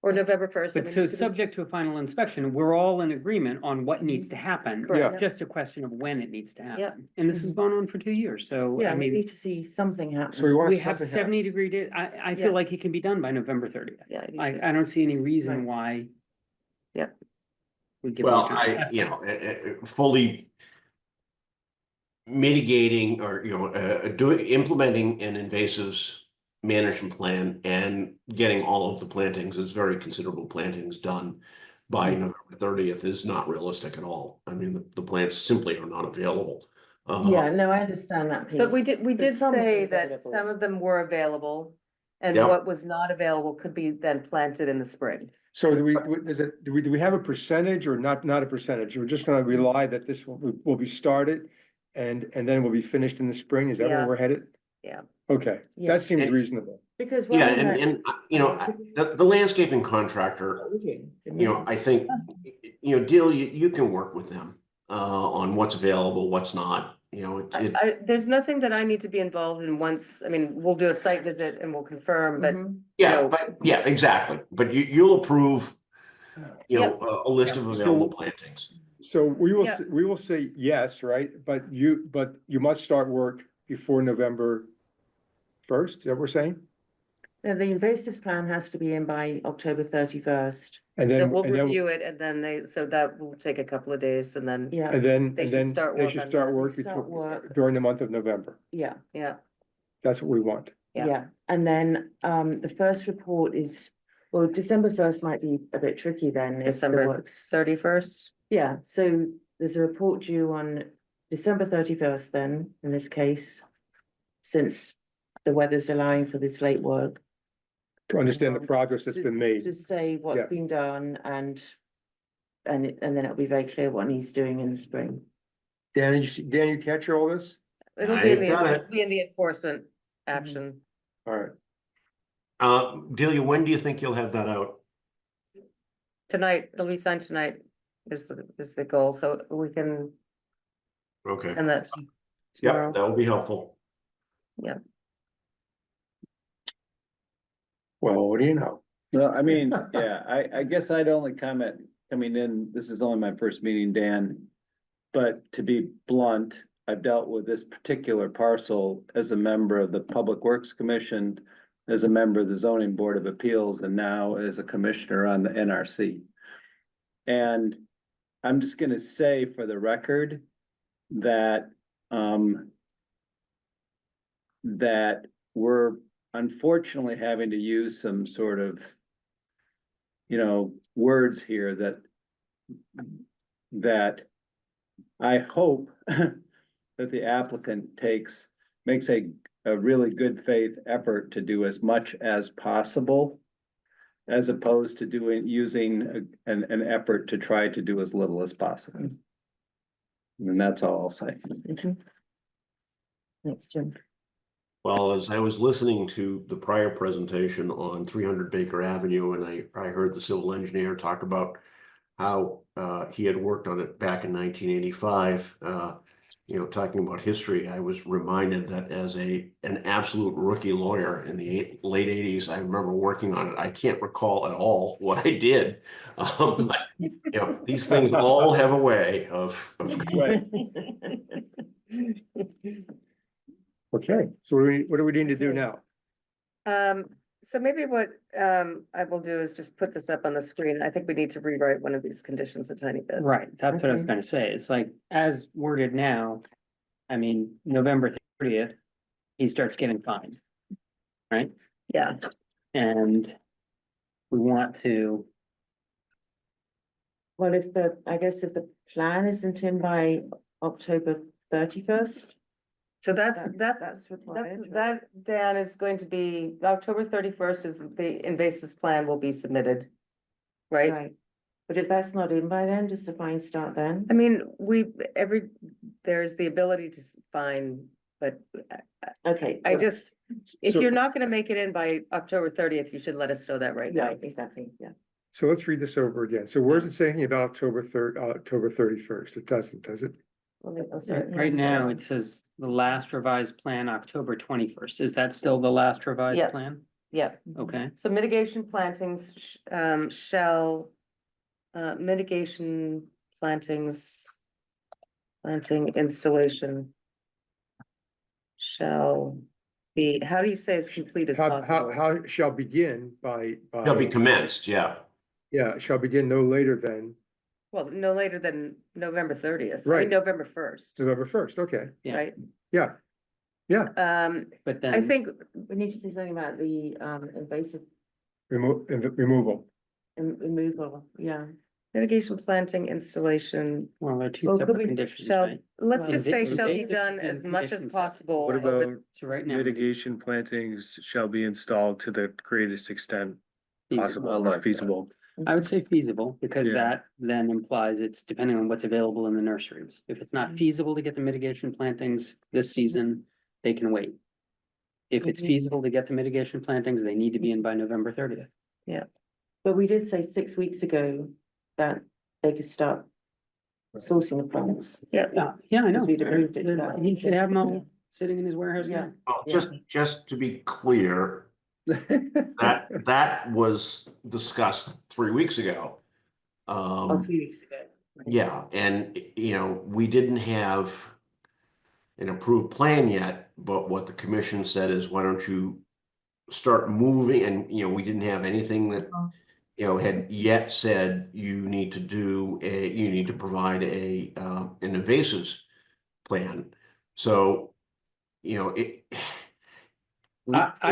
or November 1st. But so subject to a final inspection, we're all in agreement on what needs to happen. Correct. It's just a question of when it needs to Yep. happen. And this has gone on for 2 years, so Yeah, I we mean, need to see something So happen. we want we have something happen. 70-degree day. I Yeah. feel like it can be done by November 30th. Yeah. you I do. don't see any reason why. Yep. We give. Well, them time. fully mitigating or, implementing an invasives management plan and getting all of the plantings, it's very considerable plantings done by November 30th is not realistic at all. I mean, the plants simply are not available. Yeah, no, I understand that piece. But we did But some say are that available. some of them were available. And Yep. what was not available could be then planted in the spring. So do we have a percentage or not a percentage? We're just gonna rely that this will be started and then will be finished in the spring? Is that where Yeah. we're headed? Yeah. Okay, Yeah. that seems And- reasonable. Because. when Yeah, we met- the landscaping contractor, I think, Deal, you can work with them on what's available, what's not, There's nothing that I need to be involved in once, I mean, we'll do a site visit and we'll confirm, but yeah, exactly. But you'll approve, a list of available plantings. So we Yeah. will say yes, right? But you must start work before November 1st, is that what we're saying? No, the invasives plan has to be in by October 31st. And then then, we'll and then, review it and then so that will take a couple of days and then, Yeah, and then, They and should then start they work should on start that. work Start work. during the month of November. yeah, yeah. That's what we want. Yeah. yeah. And then, the first report is, well, December 1st might be a bit tricky then. if the December works- 31st. Yeah, so there's a report due on December 31st then, in this case, since the weather's allowing for this late work. To understand the progress that's been made. To say Yeah. what's been done and then it'll be very clear what he's doing in the spring. Dan, you capture all this? It'll be in the, got it. it'll be in the enforcement action. All right. Delia, when do you think you'll have that out? Tonight, it'll be signed tonight is the goal, so we can Okay, send that yep, tomorrow. that will be helpful. Well, what do you know? No, I mean, yeah, I guess I'd only comment coming in, this is only my first meeting, Dan. But to be blunt, I've dealt with this particular parcel as a member of the Public Works Commission, as a member of the Zoning Board of Appeals, and now as a commissioner on the NRC. And I'm just gonna say for the record that, that we're unfortunately having to use some sort of, words here that I hope that the applicant makes a really good faith effort to do as much as possible, as opposed to using an effort to try to do as little as possible. And that's all I'll say. Thanks, Jim. Well, as I was listening to the prior presentation on 300 Baker Avenue, and I heard the civil engineer talk about how he had worked on it back in 1985, talking about history, I was reminded that as an absolute rookie lawyer in the late 80s, I remember working on it. I can't recall at all what I did. But, these things all have a way of Right. Okay, so what do we need to do now? So maybe what I will do is just put this up on the screen. I think we need to rewrite one of these conditions a tiny bit. Right, that's what I was Okay. gonna say. It's like, as worded now, I mean, November 30th, he starts getting fined. Right? Yeah, And we want to, Well, I guess if the plan isn't in by October 31st. so that's required. that, Dan, is going to be, October 31st is the invasive plan will be submitted. Right? Right, but if that's not in by then, does the fine start then? I mean, there's the ability to fine, but Okay. I just, if So- you're not gonna make it in by October 30th, you should let us know that right now. Yeah, exactly, yeah. So let's read this over again. So where's it saying about October 31st? It doesn't, does it? right now, it says the last revised plan, October 21st. Is that still the last revised Yeah. plan? Yeah, Okay. so mitigation plantings mitigation planting installation shall be, how do you say as complete as possible? How shall begin by. They'll be commenced, yeah. Yeah, shall begin no later than Well, no later than November 30th, I Right. mean, November 1st, November 1st, okay, Yeah. right? yeah. But then. I think, We need to say something about the invasive Removal. removal, yeah. mitigation planting installation Well, they're two Well, could separate we- conditions, shall, right? let's just say Invasive- shall be invasive done is in as much as conditions. possible. What over- about So right now. mitigation plantings shall be installed to the greatest extent possible I or like that. feasible? I would say feasible, because Yeah. that then implies it's depending on what's available in the nurseries. If it's not feasible to get the mitigation plantings this season, they can wait. If it's Mhm. feasible to get the mitigation plantings, they need to be in by November 30th. But we did say 6 weeks ago that they could start sourcing the plants. Yeah, I know. Because we'd approved it, yeah. He should have them all sitting in his warehouse Yeah. now. Well, Yeah. just to be clear, that was discussed 3 weeks ago. Or 3 weeks ago. Yeah, and we didn't have an approved plan yet, but what the commission said is, why don't you start moving? And, we didn't have anything that, had yet said you need to provide an invasives plan. So, I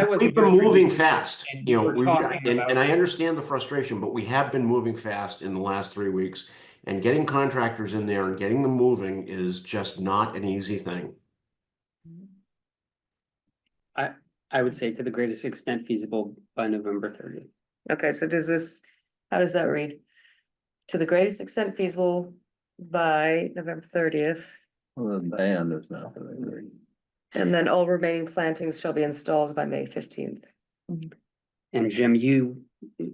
wasn't we've been here 3 moving weeks ago, fast, and you were talking about- and I understand the frustration, but we have been moving fast in the last 3 weeks. And getting contractors in there and getting them moving is just not an easy thing. I would say to the greatest extent feasible by November 30th. Okay, so how does that read? To the greatest extent feasible by November 30th, Well, the band is not gonna agree. and then all remaining plantings shall be installed by May 15th. And Jim, you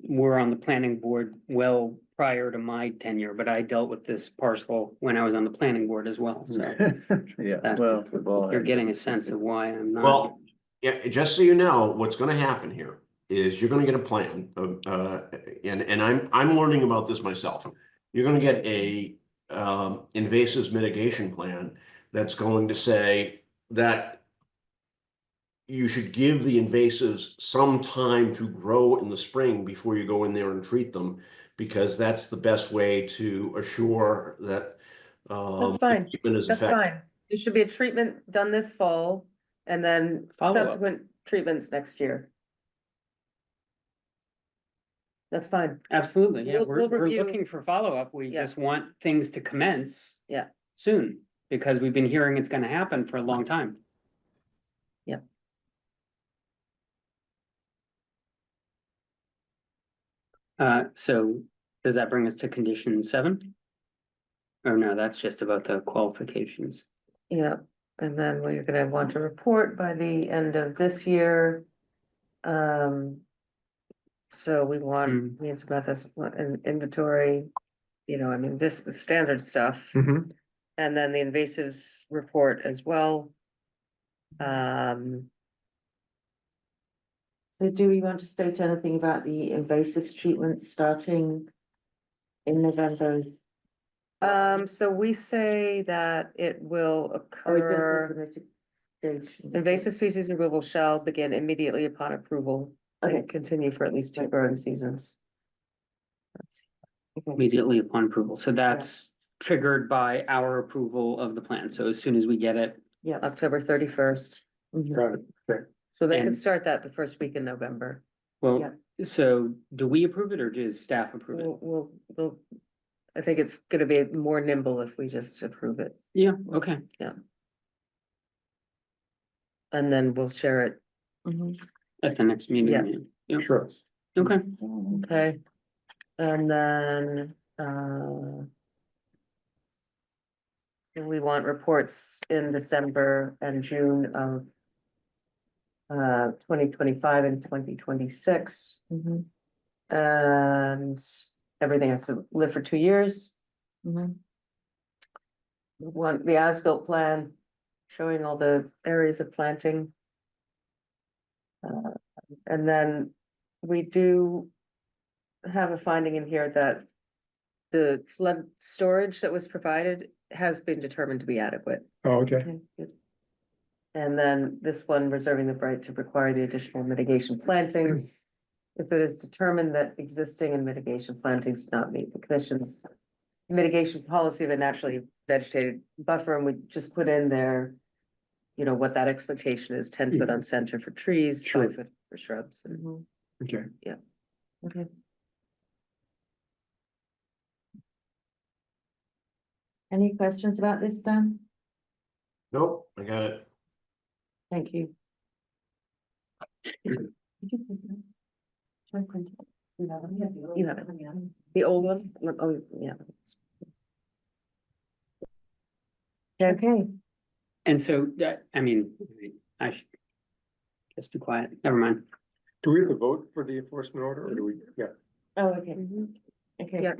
were on the planning board well prior to my tenure, but I dealt with this parcel when I was on the planning board as well, so. Yeah, that- well. You're getting a sense of why I'm not. Well, yeah, just so you know, what's gonna happen here is you're gonna get a plan, and I'm learning about this myself. you're gonna get a invasives mitigation plan that's going to say that you should give the invasives some time to grow in the spring before you go in there and treat them, because that's the best way to assure that That's the fine. treatment is That's effective. fine. There should be a treatment done this fall and then Follow-up. subsequent treatments next year. That's fine. Absolutely, yeah, We'll we're review- looking for follow-up, we Yeah. just want things to commence. Yeah. Soon, because we've been hearing it's gonna happen for a long time. Yep. So does that bring us to condition 7? Or no, that's just about the qualifications. Yeah, and then we're gonna want to report by the end of this year. So we want means, methods, an inventory, you know, I mean, just the standard stuff. Mhm. And then the invasives report as well. So do we want to state anything about the invasives treatment starting in November? So we say that it will occur, invasive species removal shall begin immediately upon approval. Okay. And continue for at least 2 growing seasons. Immediately upon approval, so that's triggered by our approval of the plan, so as soon as we get it. Yeah. October 31st. Got it. Okay. So they can And- start that the first week in November. Well, so do we approve it or does staff approve it? We'll, I think it's gonna be more nimble if we just approve it. Yeah, okay. And then we'll share it. At the next meeting. Yeah. Yeah, Sure. okay. Okay. And then, we want reports in December and June of 2025 and 2026. And everything has to live for 2 years. We want the as-built plan showing all the areas of planting. And then we do have a finding in here that the flood storage that was provided has been determined to be adequate. Oh, okay. Good. And then this one reserving the right to require the additional mitigation plantings. If it is determined that existing and mitigation plantings do not meet the commission's mitigation policy of a naturally vegetated buffer, and we just put in there, you know, what that expectation is, 10 foot on center for trees, Sure. 5 foot for shrubs. And Okay. okay. Any questions about this, Dan? Nope, I got it. Thank you. You have it. The old one? Oh, yeah. Okay, And so, I mean, I should just be quiet, never mind. Do we have to vote for the enforcement order or do we? Yeah. oh, okay, okay. Yeah.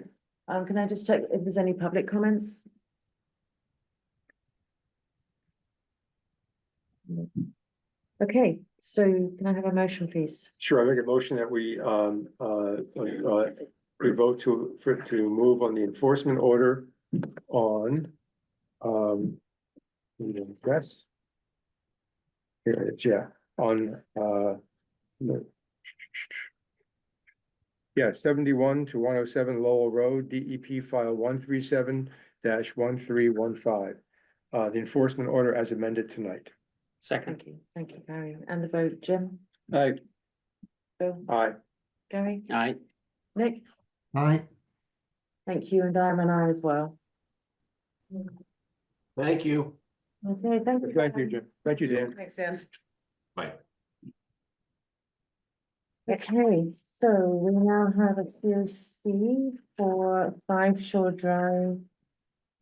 Can I just check if there's any public comments? Okay, so can I have a motion, please? Sure, I make a motion that we vote to move on the enforcement order on yes. Here it's, yeah, on yeah, 71 to 107 Lowell Road, DEP file 137-1315. The enforcement order as amended tonight. Second. Thank you, Gary. And the vote, Jim? Aye. Bill? Aye. Gary? Aye. Nick? Aye. Thank you, and I'm an aye as well. Thank you. Okay, thank you. Thank you, Jim. Thank you, Dan. Thanks, Dan. Bye. Okay, so we now have a COC for 5 Shore Drive.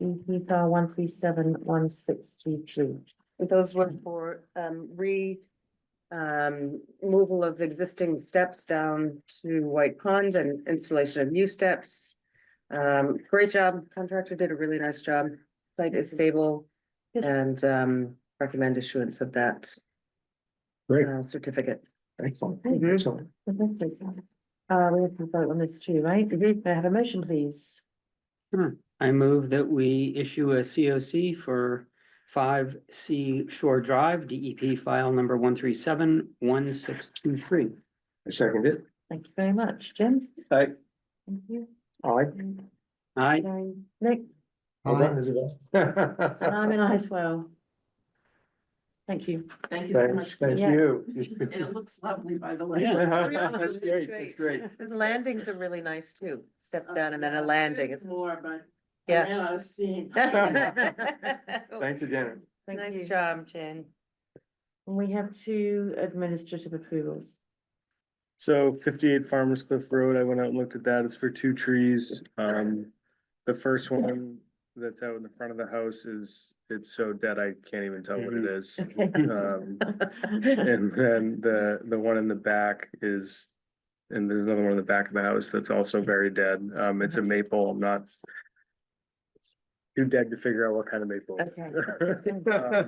EP file 1371623. Those were for removal of existing steps down to White Pond and installation of new steps. Great job, contractor did a really nice job. Site is stable and recommend issuance of that Great. Certificate. Excellent. Mhm. Excellent. Fantastic. We have to vote on this too, right? May I have a motion, please? I move that we issue a COC for 5C Shore Drive, DEP file number 1371623. I second it. Thank you very much, Jim. Aye. Thank you. Aye. Aye. Nick, Well done, Aye. Isabel. and I'm an aye as well. Thank you. Thank Thanks, thank Yes. you. And it looks lovely, by the way. Yeah. That's great, that's great. The landings are really nice too. Steps down and then a landing. It's More, but. Yeah. Thanks again. Thank Nice you. job, Jen. We have 2 administrative approvals. So 58 Farmers Cliff Road, I went out and looked at that. It's for 2 trees. The first one that's out in the front of the house it's so dead, I can't even tell what it is. Okay. And then the one in the back is, and there's another one in the back of the house that's also very dead. It's a maple. I'm not too dead to figure out what kind of maple it is.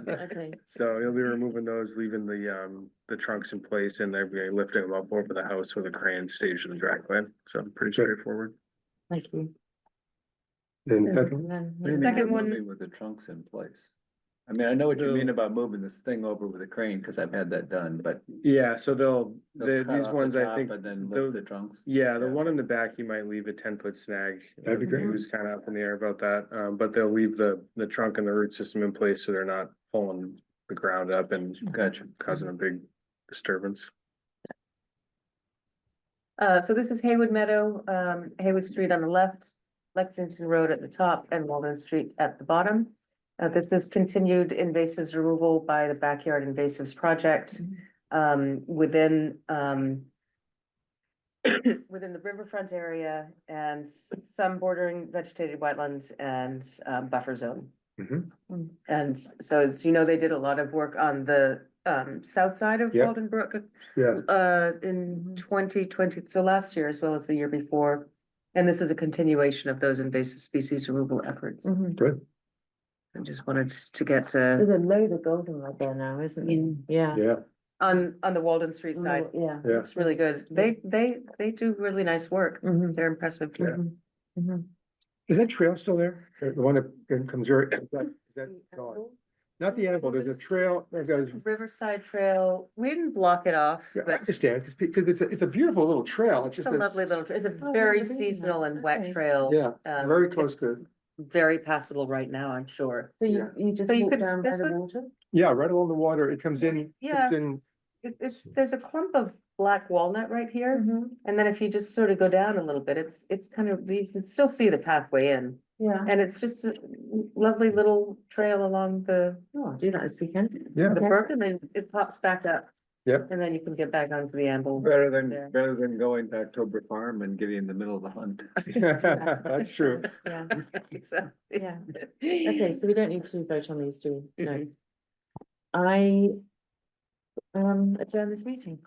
Okay. So you'll be removing those, leaving the trunks in place, and they're be lifting them up over the house with a crane staged in the driveway. So pretty straightforward. Thank you. Then the second, What do you mean Second by one- moving with the trunks in place? I mean, I know what you mean about moving this thing over with a crane, because I've had that done, but. Yeah, so they'll cut these off the ones, I top think, And then they'll- lift the trunks. yeah, the Yeah. one in the back, you might leave a 10-foot snag. That'd be great. He was kind of up in the air about that, but they'll leave the trunk and the root system in place so they're not pulling the ground up and Gotcha. causing a big disturbance. So this is Haywood Meadow, Haywood Street on the left, Lexington Road at the top, and Walden Street at the bottom. This is continued invasives removal by the Backyard Invasives Project, within, within the riverfront area and some bordering vegetated wetlands and, buffer zone. Mhm. And so, as you know, they did a lot of work on the, south side of Yep. Walden Brook, yeah, in 2020, so last year as well as the year before. And this is a continuation of those invasive species removal efforts. Mhm. good, I just wanted to get There's to, a load of goldenrod there now, isn't there? Yeah. yeah, on the Walden Street side, Yeah. yeah. it's really good. They do really nice work. Mhm. They're impressive. Mhm. Mhm. Is that trail still there? The one that comes here, is that gone? Not the animal, there's a trail that goes, Riverside Trail, we didn't block it off, yeah, I but understand, because it's a beautiful little trail. it's just a lovely little, it's a Oh, very never been seasonal there. and wet Okay. trail. Yeah, very close It's to, very passable right now, I'm sure. So Yeah. you just So you walk could- down by there's the a- water? yeah, right along the water, it comes in, Yeah. comes in, There's a clump of black walnut right here. And then if you just sort of go down a little bit, it's kind of, you can still see the pathway in. Yeah. And it's just a lovely little trail along the Oh, I'll do that this weekend. yeah, the brook, and then it pops back up. Yep. And then you can get back onto the amble. Better There. than going to October Farm and getting in the middle of the hunt. that's true. Yeah. Exactly. Yeah. Okay, so we don't need to vote on these, do we? No. Mm-mm. I adjourn this meeting.